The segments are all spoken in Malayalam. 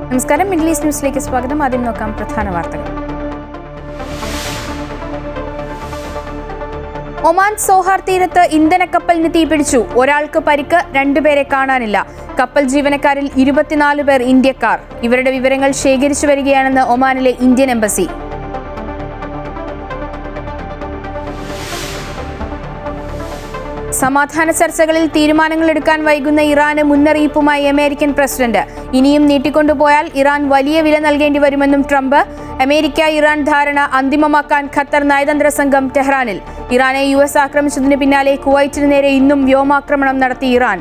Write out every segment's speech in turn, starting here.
നമസ്കാരം, മിഡിൽ ഈസ്റ്റ് ന്യൂസിലേക്ക് സ്വാഗതം. ആദ്യം നോക്കാം പ്രധാന വാർത്തകൾ. ഒമാൻ സോഹാർ തീരത്ത് ഇന്ധനക്കപ്പലിന് തീപിടിച്ചു. ഒരാൾക്ക് പരിക്ക്, 2 പേരെ കാണാനില്ല. കപ്പൽ ജീവനക്കാരിൽ 24 പേർ ഇന്ത്യക്കാർ. ഇവരുടെ വിവരങ്ങൾ ശേഖരിച്ചു വരികയാണെന്ന് ഒമാനിലെ ഇന്ത്യൻ എംബസി. സമാധാന ചർച്ചകളിൽ തീരുമാനങ്ങൾ എടുക്കാൻ വൈകുന്ന ഇറാന് മുന്നറിയിപ്പുമായി അമേരിക്കൻ പ്രസിഡന്റ്. ഇനിയും നീട്ടിക്കൊണ്ടുപോയാൽ ഇറാൻ വലിയ വില നൽകേണ്ടി വരുമെന്നും ട്രംപ്. അമേരിക്ക ഇറാൻ ധാരണ അന്തിമമാക്കാൻ ഖത്തർ നയതന്ത്ര സംഘം ടെഹ്റാനിൽ. ഇറാനെ US ആക്രമിച്ചതിന് പിന്നാലെ കുവൈറ്റിന് നേരെ ഇന്നും വ്യോമാക്രമണം നടത്തി ഇറാൻ.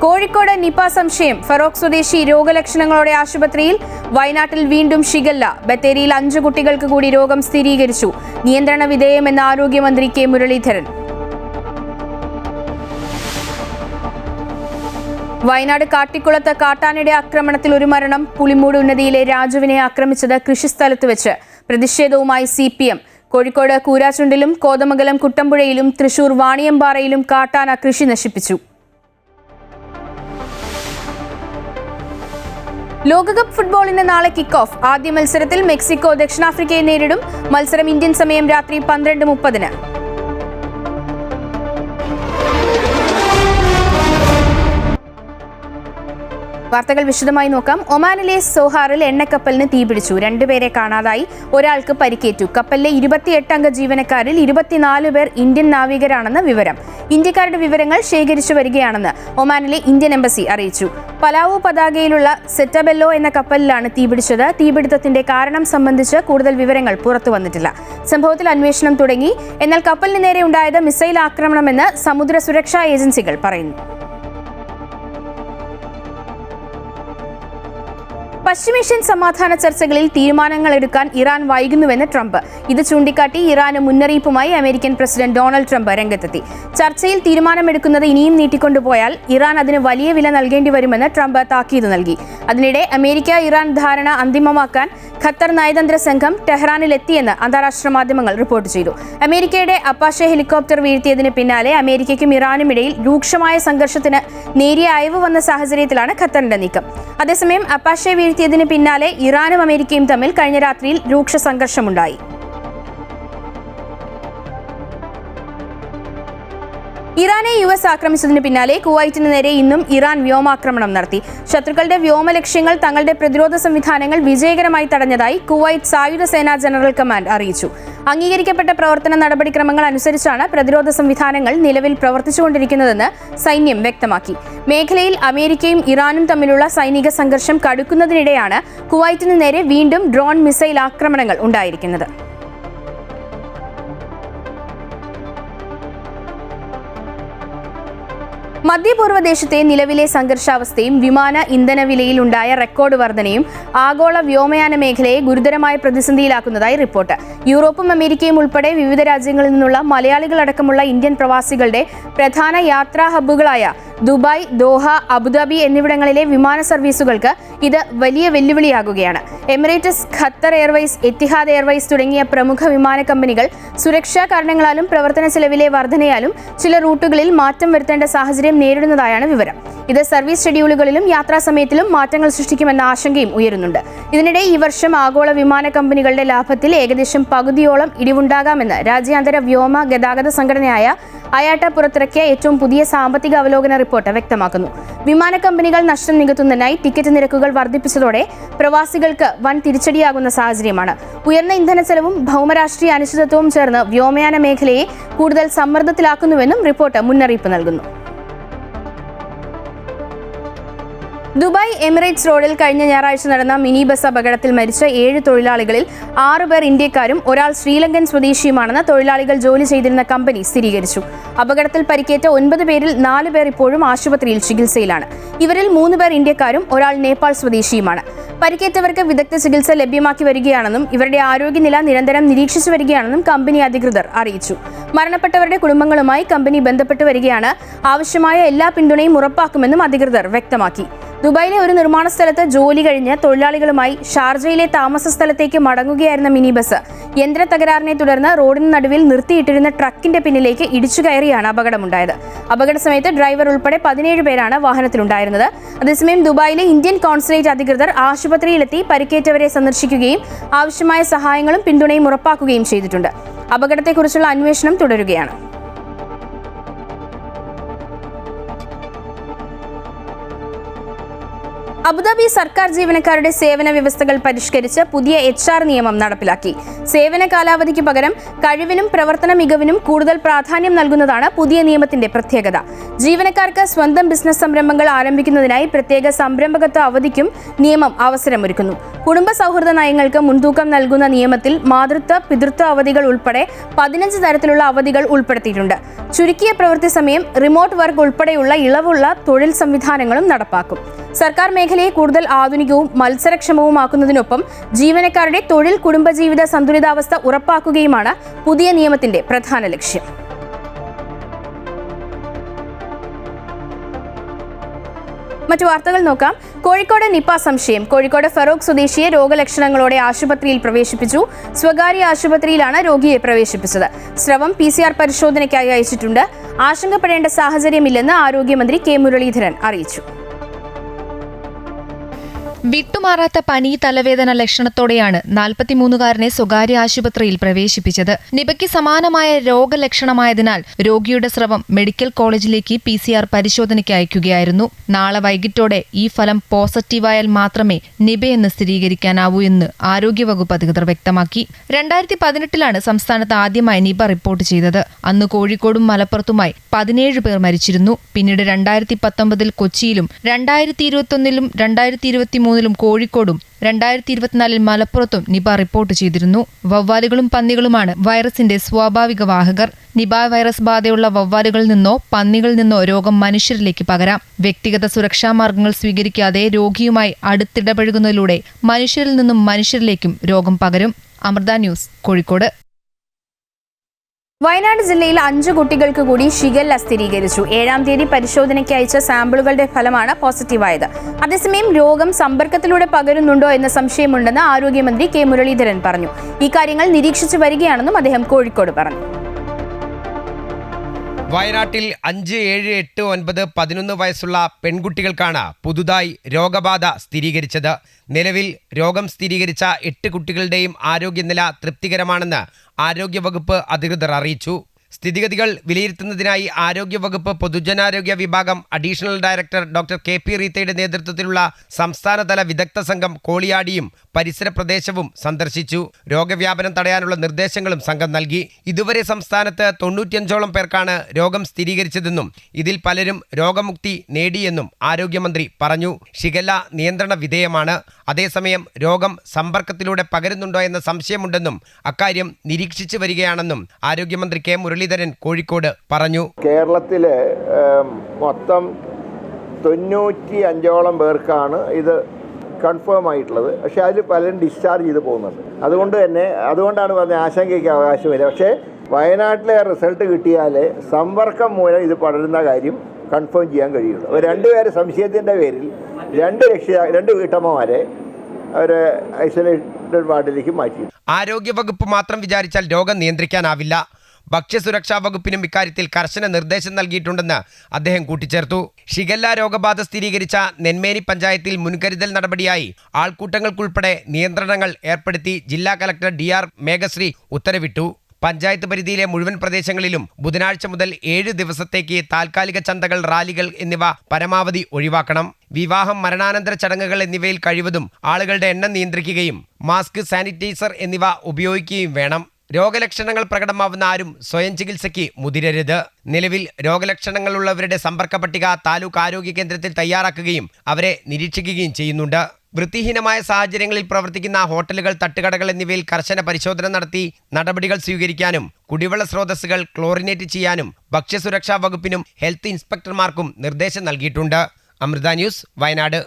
കോഴിക്കോട് നിപ സംശയം. ഫറോക്ക് സ്വദേശി രോഗലക്ഷണങ്ങളോടെ ആശുപത്രിയിൽ. വയനാട്ടിൽ വീണ്ടും ഷിഗല്ല. ബത്തേരിയിൽ 5 കുട്ടികൾക്ക് കൂടി രോഗം സ്ഥിരീകരിച്ചു. നിയന്ത്രണ വിധേയമെന്ന് ആരോഗ്യമന്ത്രി കെ മുരളീധരൻ. വയനാട് കാട്ടിക്കുളത്ത് കാട്ടാനയുടെ ആക്രമണത്തിൽ 1 മരണം. പുളിമൂട് ഉന്നതിയിലെ രാജുവിനെ ആക്രമിച്ചത് കൃഷിസ്ഥലത്ത് വെച്ച്. പ്രതിഷേധവുമായി CPM. കോഴിക്കോട് കൂരാച്ചുണ്ടിലും കോതമംഗലം കുട്ടമ്പുഴയിലും തൃശൂർ വാണിയമ്പാറയിലും കാട്ടാന കൃഷി നശിപ്പിച്ചു. ലോകകപ്പ് ഫുട്ബോളിന് നാളെ കിക്ക് ഓഫ്. ആദ്യ മത്സരത്തിൽ മെക്സിക്കോ ദക്ഷിണാഫ്രിക്കയെ നേരിടും. മത്സരം ഇന്ത്യൻ സമയം രാത്രി 12:30-ന്. വാർത്തകൾ വിശദമായി നോക്കാം. ഒമാനിലെ സോഹാറിൽ എണ്ണക്കപ്പലിന് തീപിടിച്ചു. 2 പേരെ കാണാതായി, ഒരാൾക്ക് പരിക്കേറ്റു. കപ്പലിലെ 28 അംഗ ജീവനക്കാരിൽ 24 പേർ ഇന്ത്യൻ നാവികരാണെന്ന് വിവരം. ഇന്ത്യക്കാരുടെ വിവരങ്ങൾ ശേഖരിച്ചു വരികയാണെന്ന് ഒമാനിലെ ഇന്ത്യൻ എംബസി അറിയിച്ചു. പലാവോ പതാകയിലുള്ള സെറ്റബെല്ലോ എന്ന കപ്പലിലാണ് തീപിടിച്ചത്. തീപിടുത്തത്തിന്റെ കാരണം സംബന്ധിച്ച് കൂടുതൽ വിവരങ്ങൾ പുറത്തു വന്നിട്ടില്ല. സംഭവത്തിൽ അന്വേഷണം തുടങ്ങി. എന്നാൽ കപ്പലിന് നേരെ ഉണ്ടായത് മിസൈൽ ആക്രമണമെന്ന് സമുദ്ര സുരക്ഷാ ഏജൻസികൾ പറയുന്നു. പശ്ചിമേഷ്യൻ സമാധാന ചർച്ചകളിൽ തീരുമാനങ്ങൾ എടുക്കാൻ ഇറാൻ വൈകുന്നുവെന്ന് ട്രംപ്. ഇത് ചൂണ്ടിക്കാട്ടി ഇറാന് മുന്നറിയിപ്പുമായി അമേരിക്കൻ പ്രസിഡന്റ് ഡൊണാൾഡ് ട്രംപ് രംഗത്തെത്തി. ചർച്ചയിൽ തീരുമാനമെടുക്കുന്നത് ഇനിയും നീട്ടിക്കൊണ്ടുപോയാൽ ഇറാൻ അതിന് വലിയ വില നൽകേണ്ടി വരുമെന്ന് ട്രംപ് താക്കീത് നൽകി. അതിനിടെ അമേരിക്ക ഇറാൻ ധാരണ അന്തിമമാക്കാൻ ഖത്തർ നയതന്ത്ര സംഘം ടെഹ്റാനിലെത്തിയെന്ന് അന്താരാഷ്ട്ര മാധ്യമങ്ങൾ റിപ്പോർട്ട് ചെയ്തു. അമേരിക്കയുടെ അപ്പാഷെ ഹെലികോപ്റ്റർ വീഴ്ത്തിയതിന് പിന്നാലെ അമേരിക്കയ്ക്കും ഇറാനും ഇടയിൽ രൂക്ഷമായ സംഘർഷത്തിന് നേരിയ അയവ് വന്ന സാഹചര്യത്തിലാണ് ഖത്തറിന്റെ നീക്കം. അതേസമയം അപ്പാഷെ വീഴ്ത്തിയതിന് പിന്നാലെ ഇറാനും അമേരിക്കയും തമ്മിൽ കഴിഞ്ഞ രാത്രിയിൽ രൂക്ഷ സംഘർഷമുണ്ടായി. ഇറാനെ US ആക്രമിച്ചതിന് പിന്നാലെ കുവൈറ്റിന് നേരെ ഇന്നും ഇറാൻ വ്യോമാക്രമണം നടത്തി. ശത്രുക്കളുടെ വ്യോമ ലക്ഷ്യങ്ങൾ തങ്ങളുടെ പ്രതിരോധ സംവിധാനങ്ങൾ വിജയകരമായി തടഞ്ഞതായി കുവൈറ്റ് സായുധ സേനാ ജനറൽ കമാൻഡ് അറിയിച്ചു. അംഗീകരിക്കപ്പെട്ട പ്രവർത്തന നടപടിക്രമങ്ങൾ അനുസരിച്ചാണ് പ്രതിരോധ സംവിധാനങ്ങൾ നിലവിൽ പ്രവർത്തിച്ചുകൊണ്ടിരിക്കുന്നതെന്ന് സൈന്യം വ്യക്തമാക്കി. മേഖലയിൽ അമേരിക്കയും ഇറാനും തമ്മിലുള്ള സൈനിക സംഘർഷം കടുക്കുന്നതിനിടെയാണ് കുവൈറ്റിന് നേരെ വീണ്ടും ഡ്രോൺ മിസൈൽ ആക്രമണങ്ങൾ ഉണ്ടായിരിക്കുന്നത്. മധ്യപൂർവ്വ ദേശത്തെ നിലവിലെ സംഘർഷാവസ്ഥയും വിമാന ഇന്ധന വിലയിൽ ഉണ്ടായ റെക്കോർഡ് വർധനയും ആഗോള വ്യോമയാന മേഖലയെ ഗുരുതരമായ പ്രതിസന്ധിയിലാക്കുന്നതായി റിപ്പോർട്ട്. യൂറോപ്പും അമേരിക്കയും ഉൾപ്പെടെ വിവിധ രാജ്യങ്ങളിൽ നിന്നുള്ള മലയാളികളടക്കമുള്ള ഇന്ത്യൻ പ്രവാസികളുടെ പ്രധാന യാത്രാ ഹബ്ബുകളായ ദുബായ്, ദോഹ, അബുദാബി എന്നിവിടങ്ങളിലെ വിമാന സർവീസുകൾക്ക് ഇത് വലിയ വെല്ലുവിളിയാകുകയാണ്. Emirates, Qatar Airways, Etihad Airways തുടങ്ങിയ പ്രമുഖ വിമാന കമ്പനികൾ സുരക്ഷാ കാരണങ്ങളാലും പ്രവർത്തന ചെലവിലെ വർധനയാലും ചില റൂട്ടുകളിൽ മാറ്റം വരുത്തേണ്ട സാഹചര്യം നേരിടുന്നതായാണ് വിവരം. ഇത് സർവീസ് ഷെഡ്യൂളുകളിലും യാത്രാ സമയത്തിലും മാറ്റങ്ങൾ സൃഷ്ടിക്കുമെന്ന ആശങ്കയും ഉയരുന്നുണ്ട്. ഇതിനിടെ ഈ വർഷം ആഗോള വിമാന കമ്പനികളുടെ ലാഭത്തിൽ ഏകദേശം പകുതിയോളം ഇടിവുണ്ടാകാമെന്ന് രാജ്യാന്തര വ്യോമ ഗതാഗത സംഘടനയായ അയാട്ട പുറത്തിറക്കിയ ഏറ്റവും പുതിയ സാമ്പത്തിക അവലോകന റിപ്പോർട്ട് വ്യക്തമാക്കുന്നു. വിമാന കമ്പനികൾ നഷ്ടം നികത്തുന്നതിനായി ടിക്കറ്റ് നിരക്കുകൾ വർദ്ധിപ്പിച്ചതോടെ പ്രവാസികൾക്ക് വൻ തിരിച്ചടിയാകുന്ന സാഹചര്യമാണ്. ഉയർന്ന ഇന്ധന ചെലവും ഭൗമരാഷ്ട്രീയ അനിശ്ചിതത്വവും ചേർന്ന് വ്യോമയാന മേഖലയെ കൂടുതൽ സമ്മർദ്ദത്തിലാക്കുന്നുവെന്നും റിപ്പോർട്ട് മുന്നറിയിപ്പ് നൽകുന്നു. ദുബായ് എമിറേറ്റ്സ് റോഡിൽ കഴിഞ്ഞ ഞായറാഴ്ച നടന്ന മിനി ബസ് അപകടത്തിൽ മരിച്ച 7 തൊഴിലാളികളിൽ 6 പേർ ഇന്ത്യക്കാരും ഒരാൾ ശ്രീലങ്കൻ സ്വദേശിയുമാണെന്ന് തൊഴിലാളികൾ ജോലി ചെയ്തിരുന്ന കമ്പനി സ്ഥിരീകരിച്ചു. അപകടത്തിൽ പരിക്കേറ്റ 9 പേരിൽ 4 പേർ ഇപ്പോഴും ആശുപത്രിയിൽ ചികിത്സയിലാണ്. ഇവരിൽ 3 പേർ ഇന്ത്യക്കാരും ഒരാൾ നേപ്പാൾ സ്വദേശിയുമാണ്. പരിക്കേറ്റവർക്ക് വിദഗ്ധ ചികിത്സ ലഭ്യമാക്കി വരികയാണെന്നും ഇവരുടെ ആരോഗ്യനില നിരന്തരം നിരീക്ഷിച്ചു വരികയാണെന്നും കമ്പനി അധികൃതർ അറിയിച്ചു. മരണപ്പെട്ടവരുടെ കുടുംബങ്ങളുമായി കമ്പനി ബന്ധപ്പെട്ടു വരികയാണ്. ആവശ്യമായ എല്ലാ പിന്തുണയും ഉറപ്പാക്കുമെന്നും അധികൃതർ വ്യക്തമാക്കി. ദുബായിലെ ഒരു നിർമ്മാണ സ്ഥലത്ത് ജോലി കഴിഞ്ഞ് തൊഴിലാളികളുമായി ഷാർജയിലെ താമസ സ്ഥലത്തേക്ക് മടങ്ങുകയായിരുന്ന മിനി ബസ് യന്ത്ര തകരാറിനെ തുടർന്ന് റോഡിന് നടുവിൽ നിർത്തിയിട്ടിരുന്ന ട്രക്കിന്റെ പിന്നിലേക്ക് ഇടിച്ചു കയറിയാണ് അപകടമുണ്ടായത്. അപകട സമയത്ത് ഡ്രൈവർ ഉൾപ്പെടെ 17 പേരാണ് വാഹനത്തിലുണ്ടായിരുന്നത്. അതേസമയം ദുബായിലെ ഇന്ത്യൻ കോൺസുലേറ്റ് അധികൃതർ ആശുപത്രിയിലെത്തി പരിക്കേറ്റവരെ സന്ദർശിക്കുകയും ആവശ്യമായ സഹായങ്ങളും പിന്തുണയും ഉറപ്പാക്കുകയും ചെയ്തിട്ടുണ്ട്. അപകടത്തെക്കുറിച്ചുള്ള അന്വേഷണം തുടരുകയാണ്. അബുദാബി സർക്കാർ ജീവനക്കാരുടെ സേവന വ്യവസ്ഥകൾ പരിഷ്കരിച്ച് പുതിയ HR നിയമം നടപ്പിലാക്കി. സേവന കാലാവധിക്ക് പകരം കഴിവിനും പ്രവർത്തന മികവിനും കൂടുതൽ പ്രാധാന്യം നൽകുന്നതാണ് പുതിയ നിയമത്തിന്റെ പ്രത്യേകത. ജീവനക്കാർക്ക് സ്വന്തം ബിസിനസ് സംരംഭങ്ങൾ ആരംഭിക്കുന്നതിനായി പ്രത്യേക സംരംഭകത്വ അവധിക്കും നിയമം അവസരമൊരുക്കുന്നു. കുടുംബ സൗഹൃദ നയങ്ങൾക്ക് മുൻതൂക്കം നൽകുന്ന നിയമത്തിൽ മാതൃത്വ, പിതൃത്വ അവധികൾ ഉൾപ്പെടെ 15 തരത്തിലുള്ള അവധികൾ ഉൾപ്പെടുത്തിയിട്ടുണ്ട്. ചുരുക്കിയ പ്രവൃത്തി സമയം, റിമോട്ട് വർക്ക് ഉൾപ്പെടെയുള്ള ഇളവുള്ള തൊഴിൽ സംവിധാനങ്ങളും നടപ്പാക്കും. സർക്കാർ മേഖലയെ കൂടുതൽ ആധുനികവും മത്സരക്ഷമവുമാക്കുന്നതിനൊപ്പം ജീവനക്കാരുടെ തൊഴിൽ കുടുംബജീവിത സന്തുലിതാവസ്ഥ ഉറപ്പാക്കുകയുമാണ് പുതിയ നിയമത്തിന്റെ പ്രധാന ലക്ഷ്യം. മറ്റു വാർത്തകൾ നോക്കാം. കോഴിക്കോട് നിപ സംശയം. കോഴിക്കോട് ഫറോക്ക് സ്വദേശിയെ രോഗലക്ഷണങ്ങളോടെ ആശുപത്രിയിൽ പ്രവേശിപ്പിച്ചു. സ്വകാര്യ ആശുപത്രിയിലാണ് രോഗിയെ പ്രവേശിപ്പിച്ചത്. സ്രവം PCR പരിശോധനയ്ക്കായി അയച്ചിട്ടുണ്ട്. ആശങ്കപ്പെടേണ്ട സാഹചര്യമില്ലെന്ന് ആരോഗ്യമന്ത്രി കെ മുരളീധരൻ അറിയിച്ചു. വിട്ടുമാറാത്ത പനി, തലവേദന ലക്ഷണത്തോടെയാണ് 43-കാരനെ സ്വകാര്യ ആശുപത്രിയിൽ പ്രവേശിപ്പിച്ചത്. നിപയ്ക്ക് സമാനമായ രോഗലക്ഷണമായതിനാൽ രോഗിയുടെ സ്രവം മെഡിക്കൽ കോളേജിലേക്ക് PCR പരിശോധനയ്ക്ക് അയക്കുകയായിരുന്നു. നാളെ വൈകിട്ടോടെ ഈ ഫലം പോസിറ്റീവായാൽ മാത്രമേ നിപയെന്ന് സ്ഥിരീകരിക്കാനാവൂ എന്ന് ആരോഗ്യവകുപ്പ് അധികൃതർ വ്യക്തമാക്കി. 2018-ലാണ് സംസ്ഥാനത്ത് ആദ്യമായി നിപ റിപ്പോർട്ട് ചെയ്തത്. അന്ന് കോഴിക്കോടും മലപ്പുറത്തുമായി 17 പേർ മരിച്ചിരുന്നു. പിന്നീട് 2019 കൊച്ചിയിലും 2021 2023 കോഴിക്കോടും 2024 മലപ്പുറത്തും നിപ റിപ്പോർട്ട് ചെയ്തിരുന്നു. വവ്വാലുകളും പന്നികളുമാണ് വൈറസിന്റെ സ്വാഭാവിക വാഹകർ. നിപ വൈറസ് ബാധയുള്ള വവ്വാലുകളിൽ നിന്നോ പന്നികളിൽ നിന്നോ രോഗം മനുഷ്യരിലേക്ക് പകരാം. വ്യക്തിഗത സുരക്ഷാ മാർഗങ്ങൾ സ്വീകരിക്കാതെ രോഗിയുമായി അടുത്തിടപഴകുന്നതിലൂടെ മനുഷ്യരിൽ നിന്നും മനുഷ്യരിലേക്കും രോഗം പകരും. അമൃത ന്യൂസ്, കോഴിക്കോട്. വയനാട് ജില്ലയിൽ 5 കുട്ടികൾക്ക് കൂടി ഷിഗല്ല സ്ഥിരീകരിച്ചു. 7-ാം തീയതി പരിശോധനയ്ക്ക് അയച്ച സാമ്പിളുകളുടെ ഫലമാണ് പോസിറ്റീവായത്. അതേസമയം രോഗം സമ്പർക്കത്തിലൂടെ പകരുന്നുണ്ടോ എന്ന സംശയമുണ്ടെന്ന് ആരോഗ്യമന്ത്രി കെ മുരളീധരൻ പറഞ്ഞു. ഇക്കാര്യങ്ങൾ നിരീക്ഷിച്ചു വരികയാണെന്നും അദ്ദേഹം കോഴിക്കോട് പറഞ്ഞു. വയനാട്ടിൽ 5, 7, 8, 9, 11 വയസ്സുള്ള പെൺകുട്ടികൾക്കാണ് പുതുതായി രോഗബാധ സ്ഥിരീകരിച്ചത്. നിലവിൽ രോഗം സ്ഥിരീകരിച്ച 8 കുട്ടികളുടെയും ആരോഗ്യനില തൃപ്തികരമാണെന്ന് ആരോഗ്യവകുപ്പ് അധികൃതർ അറിയിച്ചു. സ്ഥിതിഗതികൾ വിലയിരുത്തുന്നതിനായി ആരോഗ്യവകുപ്പ് പൊതുജനാരോഗ്യ വിഭാഗം അഡീഷണൽ ഡയറക്ടർ ഡോക്ടർ KP റീത്തയുടെ നേതൃത്വത്തിലുള്ള സംസ്ഥാനതല വിദഗ്ധ സംഘം കോളിയാടിയും പരിസര പ്രദേശവും സന്ദർശിച്ചു. രോഗവ്യാപനം തടയാനുള്ള നിർദ്ദേശങ്ങളും സംഘം നൽകി. ഇതുവരെ സംസ്ഥാനത്ത് 95ഓളം പേർക്കാണ് രോഗം സ്ഥിരീകരിച്ചതെന്നും ഇതിൽ പലരും രോഗമുക്തി നേടിയെന്നും ആരോഗ്യമന്ത്രി പറഞ്ഞു. ഷിഗല്ല നിയന്ത്രണ വിധേയമാണ്. അതേസമയം രോഗം സമ്പർക്കത്തിലൂടെ പകരുന്നുണ്ടോ എന്ന സംശയമുണ്ടെന്നും അക്കാര്യം നിരീക്ഷിച്ചു വരികയാണെന്നും ആരോഗ്യമന്ത്രി കെ മുരളീധരൻ കോഴിക്കോട് പറഞ്ഞു. കേരളത്തിലെ മൊത്തം 95ഓളം പേർക്കാണ് ഇത് കൺഫേം ആയിട്ടുള്ളത്. പക്ഷേ അതിൽ പലരും ഡിസ്ചാർജ് ചെയ്ത് പോകുന്നുണ്ട്. അതുകൊണ്ടാണ് പറഞ്ഞ ആശങ്കയ്ക്ക് അവകാശമില്ല. പക്ഷേ വയനാട്ടിലെ റിസൾട്ട് കിട്ടിയാൽ സമ്പർക്കം മൂലം ഇത് പടരുന്ന കാര്യം കൺഫേം ചെയ്യാൻ കഴിയുള്ളൂ. 2 പേരെ സംശയത്തിൻ്റെ പേരിൽ 2 വീട്ടമ്മമാരെ അവർ ഐസൊലേറ്റഡ് വാർഡിലേക്ക് മാറ്റി. ആരോഗ്യവകുപ്പ് മാത്രം വിചാരിച്ചാൽ രോഗം നിയന്ത്രിക്കാനാവില്ല. ഭക്ഷ്യസുരക്ഷാ വകുപ്പിനും ഇക്കാര്യത്തിൽ കർശന നിർദ്ദേശം നൽകിയിട്ടുണ്ടെന്ന് അദ്ദേഹം കൂട്ടിച്ചേർത്തു. ഷിഗല്ല രോഗബാധ സ്ഥിരീകരിച്ച നെന്മേനി പഞ്ചായത്തിൽ മുൻകരുതൽ നടപടിയായി ആൾക്കൂട്ടങ്ങൾക്കുൾപ്പെടെ നിയന്ത്രണങ്ങൾ ഏർപ്പെടുത്തി ജില്ലാ കലക്ടർ DR മേഘശ്രീ ഉത്തരവിട്ടു. പഞ്ചായത്ത് പരിധിയിലെ മുഴുവൻ പ്രദേശങ്ങളിലും ബുധനാഴ്ച മുതൽ 7 ദിവസത്തേക്ക് താൽക്കാലിക ചന്തകൾ, റാലികൾ എന്നിവ പരമാവധി ഒഴിവാക്കണം. വിവാഹം, മരണാനന്തര ചടങ്ങുകൾ എന്നിവയിൽ കഴിവതും ആളുകളുടെ എണ്ണം നിയന്ത്രിക്കുകയും മാസ്ക്, സാനിറ്റൈസർ എന്നിവ ഉപയോഗിക്കുകയും വേണം. രോഗലക്ഷണങ്ങൾ പ്രകടമാവുന്ന ആരും സ്വയം ചികിത്സയ്ക്ക് മുതിരരുത്. നിലവിൽ രോഗലക്ഷണങ്ങളുള്ളവരുടെ സമ്പർക്ക പട്ടിക താലൂക്ക് ആരോഗ്യ കേന്ദ്രത്തിൽ തയ്യാറാക്കുകയും അവരെ നിരീക്ഷിക്കുകയും ചെയ്യുന്നുണ്ട്. വൃത്തിഹീനമായ സാഹചര്യങ്ങളിൽ പ്രവർത്തിക്കുന്ന ഹോട്ടലുകൾ, തട്ടുകടകൾ എന്നിവയിൽ കർശന പരിശോധന നടത്തി നടപടികൾ സ്വീകരിക്കാനും കുടിവെള്ള സ്രോതസ്സുകൾ ക്ലോറിനേറ്റ് ചെയ്യാനും ഭക്ഷ്യസുരക്ഷാ വകുപ്പിനും ഹെൽത്ത് ഇൻസ്പെക്ടർമാർക്കും നിർദ്ദേശം നൽകിയിട്ടുണ്ട്. അമൃത ന്യൂസ്, വയനാട്.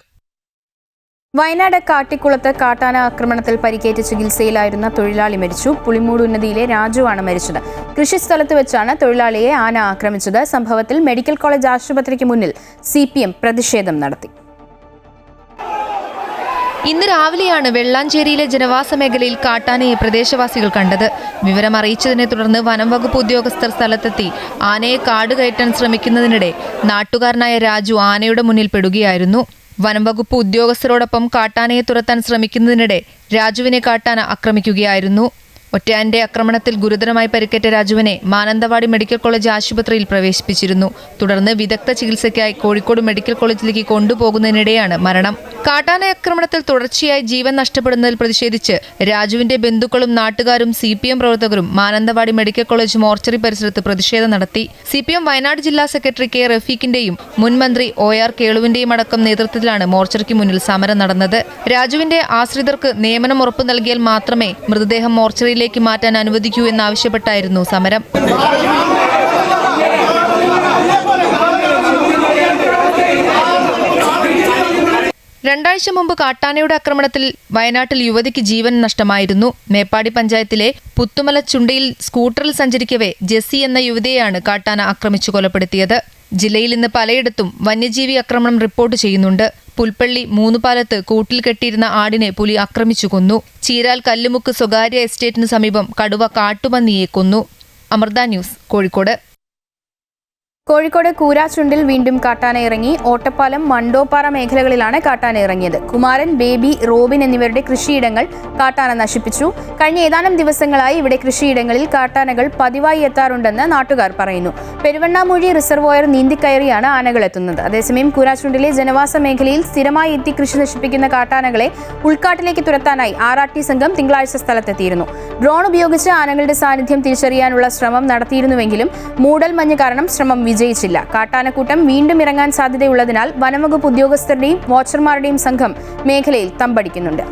വയനാട് കാട്ടിക്കുളത്ത് കാട്ടാന ആക്രമണത്തിൽ പരിക്കേറ്റ് ചികിത്സയിലായിരുന്ന തൊഴിലാളി മരിച്ചു. പുളിമൂട് ഉന്നതിയിലെ രാജുവാണ് മരിച്ചത്. കൃഷിസ്ഥലത്ത് വെച്ചാണ് തൊഴിലാളിയെ ആന ആക്രമിച്ചത്. സംഭവത്തിൽ മെഡിക്കൽ കോളേജ് ആശുപത്രിക്ക് മുന്നിൽ CPM പ്രതിഷേധം നടത്തി. ഇന്ന് രാവിലെയാണ് വെള്ളാഞ്ചേരിയിലെ ജനവാസ മേഖലയിൽ കാട്ടാനയെ പ്രദേശവാസികൾ കണ്ടത്. വിവരം അറിയിച്ചതിനെ തുടർന്ന് വനം വകുപ്പ് ഉദ്യോഗസ്ഥർ സ്ഥലത്തെത്തി ആനയെ കാട് കയറ്റാൻ ശ്രമിക്കുന്നതിനിടെ നാട്ടുകാരനായ രാജു ആനയുടെ മുന്നിൽ പെടുകയായിരുന്നു. വനം വകുപ്പ് ഉദ്യോഗസ്ഥരോടൊപ്പം കാട്ടാനയെ തുരത്താൻ ശ്രമിക്കുന്നതിനിടെ രാജുവിനെ കാട്ടാന ആക്രമിക്കുകയായിരുന്നു. ഒറ്റയാന്റെ ആക്രമണത്തിൽ ഗുരുതരമായി പരിക്കേറ്റ രാജുവിനെ മാനന്തവാടി മെഡിക്കൽ കോളേജ് ആശുപത്രിയിൽ പ്രവേശിപ്പിച്ചിരുന്നു. തുടർന്ന് വിദഗ്ധ ചികിത്സയ്ക്കായി കോഴിക്കോട് മെഡിക്കൽ കോളേജിലേക്ക് കൊണ്ടുപോകുന്നതിനിടെയാണ് മരണം. കാട്ടാന ആക്രമണത്തിൽ തുടർച്ചയായി ജീവൻ നഷ്ടപ്പെടുന്നതിൽ പ്രതിഷേധിച്ച് രാജുവിന്റെ ബന്ധുക്കളും നാട്ടുകാരും CPM പ്രവർത്തകരും മാനന്തവാടി മെഡിക്കൽ കോളേജ് മോർച്ചറി പരിസരത്ത് പ്രതിഷേധം നടത്തി. CPM വയനാട് ജില്ലാ സെക്രട്ടറി K. റഫീഖിന്റെയും മുൻ മന്ത്രി OR കേളുവിന്റെയും അടക്കം നേതൃത്വത്തിലാണ് മോർച്ചറിക്ക് മുന്നിൽ സമരം നടന്നത്. രാജുവിന്റെ ആശ്രിതർക്ക് നിയമനം ഉറപ്പു നൽകിയാൽ മാത്രമേ മൃതദേഹം മോർച്ചറിയിൽ ിലേക്ക് മാറ്റാൻ അനുവദിക്കൂ എന്നാവശ്യപ്പെട്ടായിരുന്നു സമരം. 2 ആഴ്ച മുമ്പ് കാട്ടാനയുടെ ആക്രമണത്തിൽ വയനാട്ടിൽ യുവതിക്ക് ജീവൻ നഷ്ടമായിരുന്നു. മേപ്പാടി പഞ്ചായത്തിലെ പുത്തുമല ചുണ്ടയിൽ സ്കൂട്ടറിൽ സഞ്ചരിക്കവേ ജെസ്സി എന്ന യുവതിയെയാണ് കാട്ടാന ആക്രമിച്ചു കൊലപ്പെടുത്തിയത്. ജില്ലയിൽ ഇന്ന് പലയിടത്തും വന്യജീവി ആക്രമണം റിപ്പോർട്ട് ചെയ്യുന്നുണ്ട്. പുൽപ്പള്ളി മൂന്നുപാലത്ത് കൂട്ടിൽ കെട്ടിയിരുന്ന ആടിനെ പുലി ആക്രമിച്ചു കൊന്നു. ചീരാൽ കല്ലുമുക്ക് സ്വകാര്യ എസ്റ്റേറ്റിന് സമീപം കടുവ കാട്ടുപന്നിയെ കൊന്നു. അമൃത ന്യൂസ്, കോഴിക്കോട്. കോഴിക്കോട് കൂരാച്ചുണ്ടിൽ വീണ്ടും കാട്ടാന ഇറങ്ങി. ഓട്ടപ്പാലം, മണ്ടോപ്പാറ മേഖലകളിലാണ് കാട്ടാന ഇറങ്ങിയത്. കുമാരൻ, ബേബി, റോബിൻ എന്നിവരുടെ കൃഷിയിടങ്ങൾ കാട്ടാന നശിപ്പിച്ചു. കഴിഞ്ഞ ഏതാനും ദിവസങ്ങളായി ഇവിടെ കൃഷിയിടങ്ങളിൽ കാട്ടാനകൾ പതിവായി എത്താറുണ്ടെന്ന് നാട്ടുകാർ പറയുന്നു. പെരുവണ്ണാമൂഴി റിസർവോയർ നീന്തിക്കയറിയാണ് ആനകൾ എത്തുന്നത്. അതേസമയം കൂരാച്ചുണ്ടിലെ ജനവാസ മേഖലയിൽ സ്ഥിരമായി എത്തി കൃഷി നശിപ്പിക്കുന്ന കാട്ടാനകളെ ഉൾക്കാട്ടിലേക്ക് തുരത്താനായി RRT സംഘം തിങ്കളാഴ്ച സ്ഥലത്തെത്തിയിരുന്നു. ഡ്രോൺ ഉപയോഗിച്ച് ആനകളുടെ സാന്നിധ്യം തിരിച്ചറിയാനുള്ള ശ്രമം നടത്തിയിരുന്നുവെങ്കിലും മൂടൽമഞ്ഞ് കാരണം ശ്രമം വിജയിച്ചില്ല. കാട്ടാനക്കൂട്ടം വീണ്ടും ഇറങ്ങാൻ സാധ്യതയുള്ളതിനാൽ വനംവകുപ്പ് ഉദ്യോഗസ്ഥരുടെയും വാച്ചർമാരുടെയും സംഘം മേഖലയിൽ തമ്പടിക്കുന്നുണ്ട്.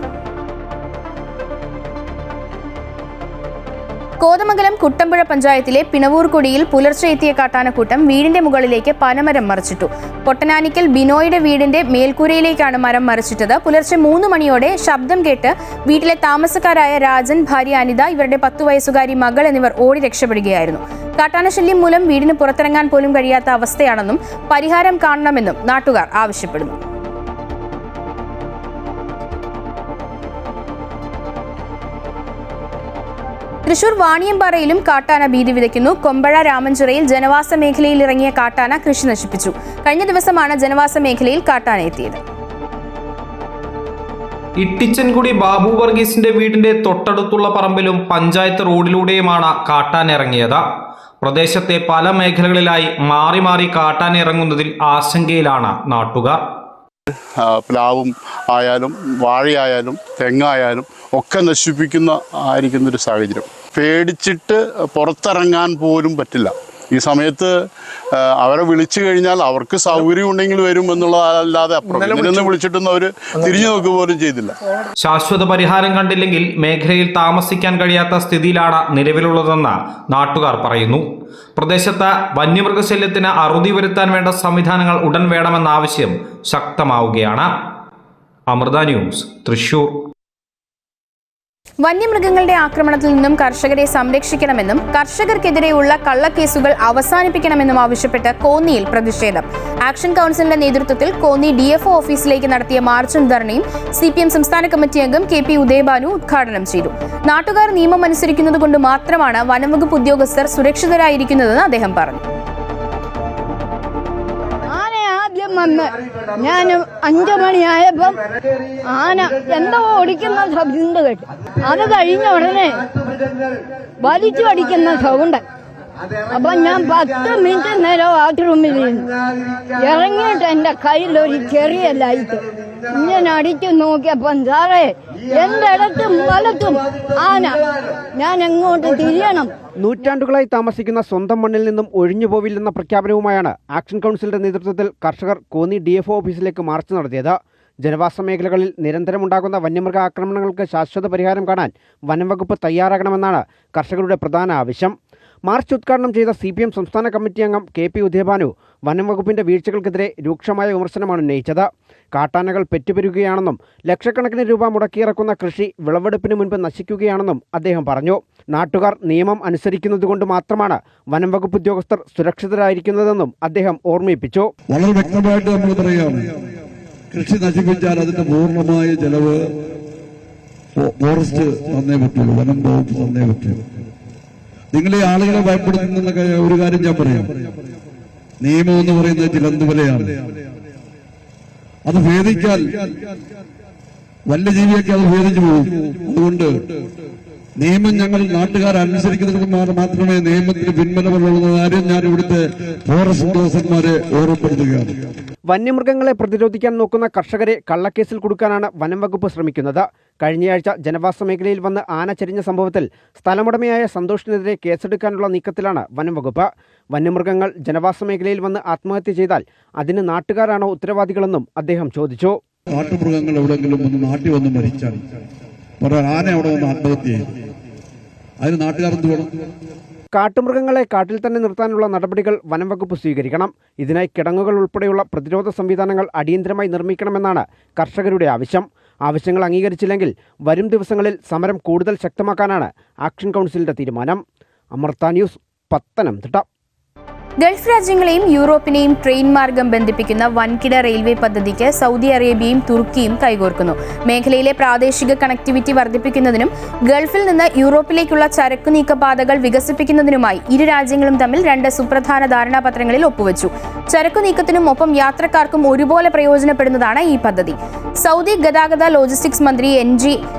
കോതമംഗലം കുട്ടമ്പുഴ പഞ്ചായത്തിലെ പിണവൂർക്കൊടിയിൽ പുലർച്ചെ എത്തിയ കാട്ടാനക്കൂട്ടം വീടിന്റെ മുകളിലേക്ക് പനമരം മറിച്ചിട്ടു. പൊട്ടനാനിക്കൽ ബിനോയുടെ വീടിന്റെ മേൽക്കൂരയിലേക്കാണ് മരം മറിച്ചിട്ടത്. പുലർച്ചെ 3 മണിയോടെ ശബ്ദം കേട്ട് വീട്ടിലെ താമസക്കാരായ രാജൻ, ഭാര്യ അനിത, ഇവരുടെ 10 വയസ്സുകാരി മകൾ എന്നിവർ ഓടി രക്ഷപ്പെടുകയായിരുന്നു. കാട്ടാനശല്യം മൂലം വീടിന് പുറത്തിറങ്ങാൻ പോലും കഴിയാത്ത അവസ്ഥയാണെന്നും പരിഹാരം കാണണമെന്നും നാട്ടുകാർ ആവശ്യപ്പെടുന്നു. തൃശൂർ വാണിയമ്പാറയിലും കാട്ടാന ഭീതി വിതയ്ക്കുന്നു. കൊമ്പഴ രാമഞ്ചിറയിൽ ജനവാസ മേഖലയിൽ ഇറങ്ങിയ കാട്ടാന കൃഷി നശിപ്പിച്ചു. കഴിഞ്ഞ ദിവസമാണ് ജനവാസ മേഖലയിൽ കാട്ടാന എത്തിയത്. ഇട്ടിച്ചൻകുടി ബാബു വർഗീസിന്റെ വീടിന്റെ തൊട്ടടുത്തുള്ള പറമ്പിലും പഞ്ചായത്ത് റോഡിലൂടെയുമാണ് കാട്ടാൻ ഇറങ്ങിയത്. പ്രദേശത്തെ പല മേഖലകളിലായി മാറി മാറി കാട്ടാൻ ഇറങ്ങുന്നതിൽ ആശങ്കയിലാണ് നാട്ടുകാർ. പ്ലാവും ആയാലും വാഴയായാലും തെങ്ങായാലും ഒക്കെ നശിപ്പിക്കുന്നൊരു സാഹചര്യം. പേടിച്ചിട്ട് പുറത്തിറങ്ങാൻ പോലും പറ്റില്ല. ഈ സമയത്ത് അവരെ വിളിച്ചു കഴിഞ്ഞാൽ അവർക്ക് സൗകര്യം ഉണ്ടെങ്കിൽ വരും എന്നുള്ളതല്ലാതെ അപ്പുറം വിളിച്ചിട്ടൊന്നും അവർ തിരിഞ്ഞു നോക്കുക പോലും ചെയ്തില്ല. ശാശ്വത പരിഹാരം കണ്ടില്ലെങ്കിൽ മേഖലയിൽ താമസിക്കാൻ കഴിയാത്ത സ്ഥിതിയിലാണ് നിലവിലുള്ളതെന്ന് നാട്ടുകാർ പറയുന്നു. പ്രദേശത്ത് വന്യമൃഗശല്യത്തിന് അറുതി വരുത്താൻ വേണ്ട സംവിധാനങ്ങൾ ഉടൻ വേണമെന്ന ആവശ്യം ശക്തമാവുകയാണ്. അമൃത ന്യൂസ്, തൃശൂർ. വന്യമൃഗങ്ങളുടെ ആക്രമണത്തിൽ നിന്നും കർഷകരെ സംരക്ഷിക്കണമെന്നും കർഷകർക്കെതിരെയുള്ള കള്ളക്കേസുകൾ അവസാനിപ്പിക്കണമെന്നും ആവശ്യപ്പെട്ട് കോന്നിയിൽ പ്രതിഷേധം. ആക്ഷൻ കൗൺസിലിന്റെ നേതൃത്വത്തിൽ കോന്നി DFO ഓഫീസിലേക്ക് നടത്തിയ മാർച്ചും ധർണയും CPM സംസ്ഥാന കമ്മിറ്റി അംഗം KP ഉദയഭാനു ഉദ്ഘാടനം ചെയ്തു. നാട്ടുകാർ നിയമം അനുസരിക്കുന്നതുകൊണ്ട് മാത്രമാണ് വനംവകുപ്പ് ഉദ്യോഗസ്ഥർ സുരക്ഷിതരായിരിക്കുന്നതെന്ന് അദ്ദേഹം പറഞ്ഞു. വന്ന് ഞാൻ 5 മണിയായപ്പം ആന എന്തോ ഓടിക്കുന്ന സൗണ്ട് കേട്ടു. അത് കഴിഞ്ഞ ഉടനെ വലിച്ചു അടിക്കുന്ന സൗണ്ട്. അപ്പൊ ഞാൻ 10 മിനിറ്റ് നേരം ബാത്റൂമിൽ ഇറങ്ങിയിട്ട് എന്റെ കയ്യിലൊരു ചെറിയ ലൈറ്റ് ഇങ്ങനെ അടിച്ചു നോക്കിയപ്പം സാറേ എന്റെ ഇടത്തും വലത്തും ആന. ഞാൻ എങ്ങോട്ട് തിരിയണം? നൂറ്റാണ്ടുകളായി താമസിക്കുന്ന സ്വന്തം മണ്ണിൽ നിന്നും ഒഴിഞ്ഞുപോവില്ലെന്ന പ്രഖ്യാപനവുമായാണ് ആക്ഷൻ കൗൺസിലിന്റെ നേതൃത്വത്തിൽ കർഷകർ കോന്നി DFO ഓഫീസിലേക്ക് മാർച്ച് നടത്തിയത്. ജനവാസ മേഖലകളിൽ നിരന്തരമുണ്ടാകുന്ന വന്യമൃഗ ആക്രമണങ്ങൾക്ക് ശാശ്വത പരിഹാരം കാണാൻ വനംവകുപ്പ് തയ്യാറാകണമെന്നാണ് കർഷകരുടെ പ്രധാന ആവശ്യം. മാർച്ച് ഉദ്ഘാടനം ചെയ്ത CPM സംസ്ഥാന കമ്മിറ്റി അംഗം KP ഉദയഭാനു വനംവകുപ്പിന്റെ വീഴ്ചകൾക്കെതിരെ രൂക്ഷമായ വിമർശനമാണ് ഉന്നയിച്ചത്. കാട്ടാനകൾ പെറ്റുപെരുകയാണെന്നും ലക്ഷക്കണക്കിന് രൂപ മുടക്കിയിറക്കുന്ന കൃഷി വിളവെടുപ്പിന് മുൻപ് നശിക്കുകയാണെന്നും അദ്ദേഹം പറഞ്ഞു. നാട്ടുകാർ നിയമം അനുസരിക്കുന്നതുകൊണ്ട് മാത്രമാണ് വനംവകുപ്പ് ഉദ്യോഗസ്ഥർ സുരക്ഷിതരായിരിക്കുന്നതെന്നും അദ്ദേഹം ഓർമ്മിപ്പിച്ചു. വളരെ വ്യക്തമായിട്ട് നമ്മൾ പറയാം, കൃഷി നശിപ്പിച്ചാൽ അതിന്റെ പൂർണ്ണമായ ചെലവ് ഫോറസ്റ്റ് തന്നേ പറ്റുള്ളൂ, വനം വകുപ്പ് തന്നേ പറ്റുള്ളൂ. നിങ്ങൾ ഈ ആളുകളെ ഭയപ്പെടുത്തുന്ന ഒരു കാര്യം ഞാൻ പറയാം. നിയമം എന്ന് പറയുന്നത് ചിലന്തുവലയാണ്. അത് ഭേദിക്കാൻ വന്യജീവിയൊക്കെ അത് ഭേദിച്ചു പോകും. അതുകൊണ്ട് നിയമം ഞങ്ങൾ നാട്ടുകാരനുസരിക്കുന്നത് മാത്രമേ നിയമത്തിന് പിൻബലമുള്ള കാര്യം ഞാൻ ഇവിടുത്തെ ഫോറസ്റ്റ് ഉദ്യോഗസ്ഥന്മാരെ ഓർമ്മപ്പെടുത്തുകയാണ്. വന്യമൃഗങ്ങളെ പ്രതിരോധിക്കാൻ നോക്കുന്ന കർഷകരെ കള്ളക്കേസിൽ കുടുക്കാനാണ് വനം വകുപ്പ് ശ്രമിക്കുന്നത്. കഴിഞ്ഞയാഴ്ച ജനവാസ മേഖലയിൽ വന്ന് ആന ചരിഞ്ഞ സംഭവത്തിൽ സ്ഥലമുടമയായ സന്തോഷിനെതിരെ കേസെടുക്കാനുള്ള നീക്കത്തിലാണ് വനം വകുപ്പ്. വന്യമൃഗങ്ങൾ ജനവാസ മേഖലയിൽ വന്ന് ആത്മഹത്യ ചെയ്താൽ അതിന് നാട്ടുകാരാണോ ഉത്തരവാദികളെന്നും അദ്ദേഹം ചോദിച്ചു. കാട്ടുമൃഗങ്ങൾ എവിടെയെങ്കിലും ഒന്ന് നാട്ടിൽ വന്ന് മരിച്ചാൽ ആന അവിടെ വന്ന് ആത്മഹത്യ ചെയ്തു, അതിന് നാട്ടുകാരെന്ത് വേണം? കാട്ടുമൃഗങ്ങളെ കാട്ടിൽ തന്നെ നിർത്താനുള്ള നടപടികൾ വനം വകുപ്പ് സ്വീകരിക്കണം. ഇതിനായി കിടങ്ങുകൾ ഉൾപ്പെടെയുള്ള പ്രതിരോധ സംവിധാനങ്ങൾ അടിയന്തരമായി നിർമ്മിക്കണമെന്നാണ് കർഷകരുടെ ആവശ്യം. ആവശ്യങ്ങൾ അംഗീകരിച്ചില്ലെങ്കിൽ വരും ദിവസങ്ങളിൽ സമരം കൂടുതൽ ശക്തമാക്കാനാണ് ആക്ഷൻ കൗൺസിലിന്റെ തീരുമാനം. അമൃത ന്യൂസ്, പത്തനംതിട്ട. ഗൾഫ് രാജ്യങ്ങളെയും യൂറോപ്പിനെയും ട്രെയിൻ മാർഗം ബന്ധിപ്പിക്കുന്ന വൻകിട റെയിൽവേ പദ്ധതിക്ക് സൗദി അറേബ്യയും തുർക്കിയും കൈകോർക്കുന്നു. മേഖലയിലെ പ്രാദേശിക കണക്ടിവിറ്റി വർദ്ധിപ്പിക്കുന്നതിനും ഗൾഫിൽ നിന്ന് യൂറോപ്പിലേക്കുള്ള ചരക്കു നീക്കപാതകൾ വികസിപ്പിക്കുന്നതിനുമായി ഇരു രാജ്യങ്ങളും തമ്മിൽ 2 സുപ്രധാന ധാരണാപത്രങ്ങളിൽ ഒപ്പുവച്ചു. ചരക്കു നീക്കത്തിനും ഒപ്പം യാത്രക്കാർക്കും ഒരുപോലെ പ്രയോജനപ്പെടുന്നതാണ് ഈ പദ്ധതി. സൗദി ഗതാഗത ലോജിസ്റ്റിക്സ് മന്ത്രി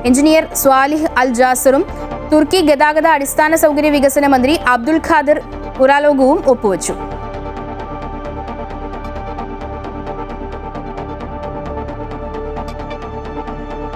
എഞ്ചിനീയർ സ്വാലിഹ് അൽ ജാസറും തുർക്കി ഗതാഗത അടിസ്ഥാന സൗകര്യ വികസന മന്ത്രി അബ്ദുൽ ഖാദിർ ഉറാലോഗുവും ഒപ്പുവച്ചു.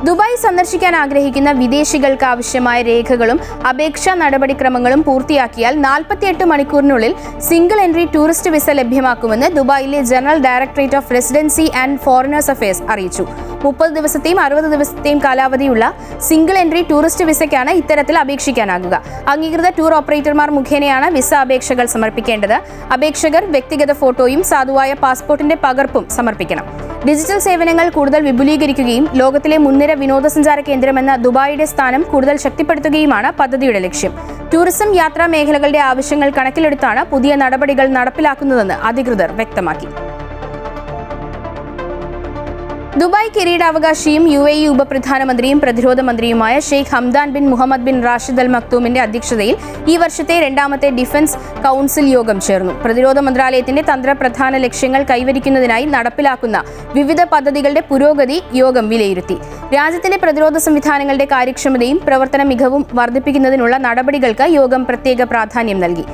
ദുബായ് സന്ദർശിക്കാൻ ആഗ്രഹിക്കുന്ന വിദേശികൾക്ക് ആവശ്യമായ രേഖകളും അപേക്ഷാ നടപടിക്രമങ്ങളും പൂർത്തിയാക്കിയാൽ 48 മണിക്കൂറിനുള്ളിൽ സിംഗിൾ എൻട്രി ടൂറിസ്റ്റ് വിസ ലഭ്യമാക്കുമെന്ന് ദുബായിലെ general directorate of residency and foreigners affairs അറിയിച്ചു. 30 ദിവസത്തെയും 60 ദിവസത്തെയും കാലാവധിയുള്ള സിംഗിൾ എൻട്രി ടൂറിസ്റ്റ് വിസയ്ക്കാണ് ഇത്തരത്തിൽ അപേക്ഷിക്കാനാകുക. അംഗീകൃത ടൂർ ഓപ്പറേറ്റർമാർ മുഖേനയാണ് വിസ അപേക്ഷകൾ സമർപ്പിക്കേണ്ടത്. അപേക്ഷകർ വ്യക്തിഗത ഫോട്ടോയും സാധുവായ പാസ്പോർട്ടിന്റെ പകർപ്പും സമർപ്പിക്കണം. ഡിജിറ്റൽ സേവനങ്ങൾ കൂടുതൽ വിപുലീകരിക്കുകയും ലോകത്തിലെ മുൻനിര വിനോദസഞ്ചാര കേന്ദ്രമെന്ന ദുബായിയുടെ സ്ഥാനം കൂടുതൽ ശക്തിപ്പെടുത്തുകയുമാണ് പദ്ധതിയുടെ ലക്ഷ്യം. ടൂറിസം യാത്രാ മേഖലകളുടെ ആവശ്യങ്ങൾ കണക്കിലെടുത്താണ് പുതിയ നടപടികൾ നടപ്പിലാക്കുന്നതെന്ന് അധികൃതർ വ്യക്തമാക്കി. ദുബായ് കിരീടാവകാശിയും UAE ഉപപ്രധാനമന്ത്രിയും പ്രതിരോധ മന്ത്രിയുമായ Sheikh Hamdan bin Mohammed bin Rashid Al മക്തൂമിന്റെ അധ്യക്ഷതയിൽ ഈ വർഷത്തെ 2ാമത്തെ ഡിഫൻസ് കൗൺസിൽ യോഗം ചേർന്നു. പ്രതിരോധ മന്ത്രാലയത്തിന്റെ തന്ത്രപ്രധാന ലക്ഷ്യങ്ങൾ കൈവരിക്കുന്നതിനായി നടപ്പിലാക്കുന്ന വിവിധ പദ്ധതികളുടെ പുരോഗതി യോഗം വിലയിരുത്തി. രാജ്യത്തിന്റെ പ്രതിരോധ സംവിധാനങ്ങളുടെ കാര്യക്ഷമതയും പ്രവർത്തന മികവും വർദ്ധിപ്പിക്കുന്നതിനുള്ള നടപടികൾക്ക് യോഗം പ്രത്യേക പ്രാധാന്യം നൽകി.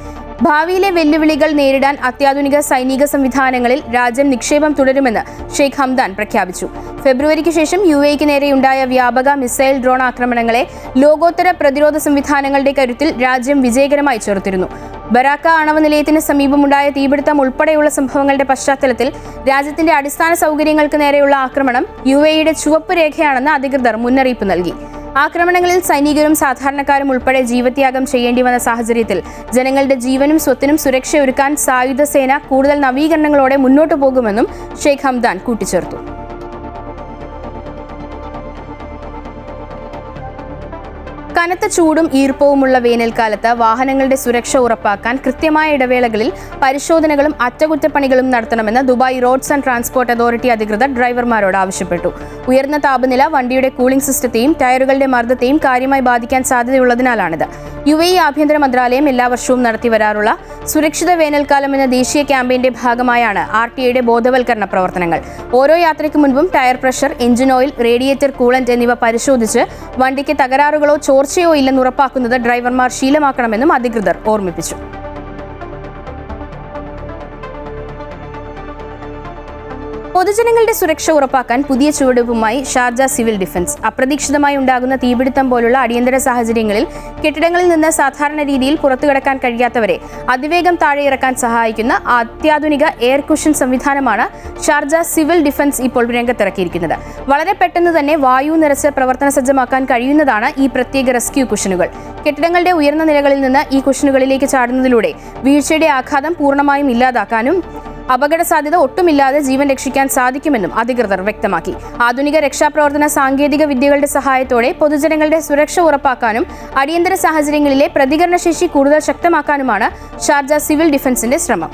ഭാവിയിലെ വെല്ലുവിളികൾ നേരിടാൻ അത്യാധുനിക സൈനിക സംവിധാനങ്ങളിൽ രാജ്യം നിക്ഷേപം തുടരുമെന്ന് ഷെയ്ഖ് ഹംദാൻ പ്രഖ്യാപിച്ചു. ഫെബ്രുവരിക്ക് ശേഷം UAEക്ക് നേരെയുണ്ടായ വ്യാപക മിസൈൽ ഡ്രോൺ ആക്രമണങ്ങളെ ലോകോത്തര പ്രതിരോധ സംവിധാനങ്ങളുടെ കരുത്തിൽ രാജ്യം വിജയകരമായി ചെറുത്തിരുന്നു. ബറാക്ക ആണവ നിലയത്തിന് സമീപമുണ്ടായ തീപിടുത്തം ഉൾപ്പെടെയുള്ള സംഭവങ്ങളുടെ പശ്ചാത്തലത്തിൽ രാജ്യത്തിന്റെ അടിസ്ഥാന സൗകര്യങ്ങൾക്ക് നേരെയുള്ള ആക്രമണം UAEയുടെ ചുവപ്പ് രേഖയാണെന്ന് അധികൃതർ മുന്നറിയിപ്പ് നൽകി. ആക്രമണങ്ങളിൽ സൈനികരും സാധാരണക്കാരും ഉൾപ്പെടെ ജീവത്യാഗം ചെയ്യേണ്ടി വന്ന സാഹചര്യത്തിൽ ജനങ്ങളുടെ ജീവനും സ്വത്തിനും സുരക്ഷയൊരുക്കാൻ സായുധ സേന കൂടുതൽ നവീകരണങ്ങളോടെ മുന്നോട്ടു പോകുമെന്നും ഷെയ്ഖ് ഹംദാൻ കൂട്ടിച്ചേർത്തു. കനത്ത ചൂടും ഈർപ്പവുമുള്ള വേനൽക്കാലത്ത് വാഹനങ്ങളുടെ സുരക്ഷ ഉറപ്പാക്കാൻ കൃത്യമായ ഇടവേളകളിൽ പരിശോധനകളും അറ്റകുറ്റപ്പണികളും നടത്തണമെന്ന് Dubai roads and transport authority അധികൃതർ ഡ്രൈവർമാരോട് ആവശ്യപ്പെട്ടു. ഉയർന്ന താപനില വണ്ടിയുടെ കൂളിംഗ് സിസ്റ്റത്തെയും ടയറുകളുടെ മർദ്ദത്തെയും കാര്യമായി ബാധിക്കാൻ സാധ്യതയുള്ളതിനാലാണിത്. UAE ആഭ്യന്തര മന്ത്രാലയം എല്ലാ വർഷവും നടത്തിവരാറുള്ള സുരക്ഷിത വേനൽക്കാലം എന്ന ദേശീയ ക്യാമ്പയിന്റെ ഭാഗമായാണ് RTAയുടെ ബോധവൽക്കരണ പ്രവർത്തനങ്ങൾ. ഓരോ യാത്രയ്ക്ക് മുൻപും tyre pressure, engine oil, radiator coolant എന്നിവ പരിശോധിച്ച് വണ്ടിക്ക് തകരാറുകളോ ചോർച്ചയോ ഇല്ലെന്ന് ഉറപ്പാക്കുന്നത് ഡ്രൈവർമാർ ശീലമാക്കണമെന്നും അധികൃതർ ഓർമ്മിപ്പിച്ചു. പൊതുജനങ്ങളുടെ സുരക്ഷ ഉറപ്പാക്കാൻ പുതിയ ചുവടുവയ്പുമായി ഷാർജ സിവിൽ ഡിഫൻസ്. അപ്രതീക്ഷിതമായി ഉണ്ടാകുന്ന തീപിടുത്തം പോലുള്ള അടിയന്തര സാഹചര്യങ്ങളിൽ കെട്ടിടങ്ങളിൽ നിന്ന് സാധാരണ രീതിയിൽ പുറത്തുകടക്കാൻ കഴിയാത്തവരെ അതിവേഗം താഴെ ഇറക്കാൻ സഹായിക്കുന്ന അത്യാധുനിക എയർ കുഷൻ സംവിധാനമാണ് ഷാർജ സിവിൽ ഡിഫൻസ് ഇപ്പോൾ രംഗത്തിറക്കിയിരിക്കുന്നത്. വളരെ പെട്ടെന്ന് തന്നെ വായു നിറച്ച് പ്രവർത്തന സജ്ജമാക്കാൻ കഴിയുന്നതാണ് ഈ പ്രത്യേക റെസ്ക്യൂ കുഷനുകൾ. കെട്ടിടങ്ങളുടെ ഉയർന്ന നിലകളിൽ നിന്ന് ഈ കുഷനുകളിലേക്ക് ചാടുന്നതിലൂടെ വീഴ്ചയുടെ ആഘാതം പൂർണ്ണമായും ഇല്ലാതാക്കാനും അപകട സാധ്യത ഒട്ടുമില്ലാതെ ജീവൻ രക്ഷിക്കാൻ സാധിക്കുമെന്നും അധികൃതർ വ്യക്തമാക്കി. ആധുനിക രക്ഷാപ്രവർത്തന സാങ്കേതിക വിദ്യകളുടെ സഹായത്തോടെ പൊതുജനങ്ങളുടെ സുരക്ഷ ഉറപ്പാക്കാനും അടിയന്തര സാഹചര്യങ്ങളിലെ പ്രതികരണശേഷി കൂടുതൽ ശക്തമാക്കാനുമാണ് ഷാർജ സിവിൽ ഡിഫൻസിന്റെ ശ്രമം.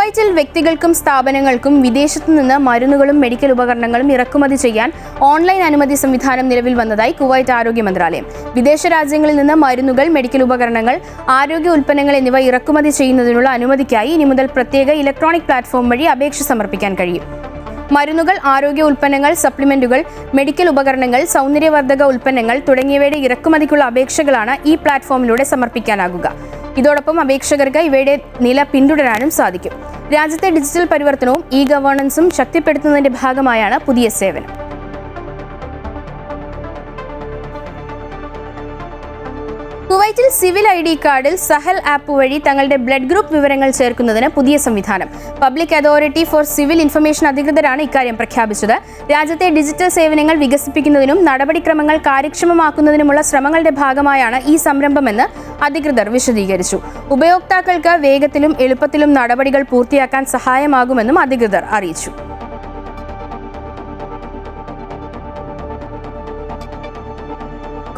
കുവൈറ്റിൽ വ്യക്തികൾക്കും സ്ഥാപനങ്ങൾക്കും വിദേശത്തു നിന്ന് മരുന്നുകളും മെഡിക്കൽ ഉപകരണങ്ങളും ഇറക്കുമതി ചെയ്യാൻ ഓൺലൈൻ അനുമതി സംവിധാനം നിലവിൽ വന്നതായി കുവൈറ്റ് ആരോഗ്യ മന്ത്രാലയം. വിദേശ രാജ്യങ്ങളിൽ നിന്ന് മരുന്നുകൾ, മെഡിക്കൽ ഉപകരണങ്ങൾ, ആരോഗ്യ ഉൽപ്പന്നങ്ങൾ എന്നിവ ഇറക്കുമതി ചെയ്യുന്നതിനുള്ള അനുമതിക്കായി ഇനി മുതൽ പ്രത്യേക ഇലക്ട്രോണിക് പ്ലാറ്റ്ഫോം വഴി അപേക്ഷ സമർപ്പിക്കാൻ കഴിയും. മരുന്നുകൾ, ആരോഗ്യ ഉൽപ്പന്നങ്ങൾ, സപ്ലിമെന്റുകൾ, മെഡിക്കൽ ഉപകരണങ്ങൾ, സൗന്ദര്യവർദ്ധക ഉൽപ്പന്നങ്ങൾ തുടങ്ങിയവയുടെ ഇറക്കുമതിക്കുള്ള അപേക്ഷകളാണ് ഈ പ്ലാറ്റ്ഫോമിലൂടെ സമർപ്പിക്കാനാകുക. ഇതോടൊപ്പം അപേക്ഷകർക്ക് ഇവയുടെ നില പിന്തുടരാനും സാധിക്കും. രാജ്യത്തെ ഡിജിറ്റൽ പരിവർത്തനവും ഗവേണൻസും ശക്തിപ്പെടുത്തുന്നതിന്റെ ഭാഗമായാണ് പുതിയ സേവനം. കുവൈറ്റിൽ സിവിൽ ID കാർഡിൽ സഹൽ ആപ്പ് വഴി തങ്ങളുടെ ബ്ലഡ് ഗ്രൂപ്പ് വിവരങ്ങൾ ചേർക്കുന്നതിന് പുതിയ സംവിധാനം. Public authority for civil information അധികൃതരാണ് ഇക്കാര്യം പ്രഖ്യാപിച്ചത്. രാജ്യത്തെ ഡിജിറ്റൽ സേവനങ്ങൾ വികസിപ്പിക്കുന്നതിനും നടപടിക്രമങ്ങൾ കാര്യക്ഷമമാക്കുന്നതിനുമുള്ള ശ്രമങ്ങളുടെ ഭാഗമായാണ് ഈ സംരംഭമെന്ന് അധികൃതർ വിശദീകരിച്ചു. ഉപയോക്താക്കൾക്ക് വേഗത്തിലും എളുപ്പത്തിലും നടപടികൾ പൂർത്തിയാക്കാൻ സഹായമാകുമെന്നും അധികൃതർ അറിയിച്ചു.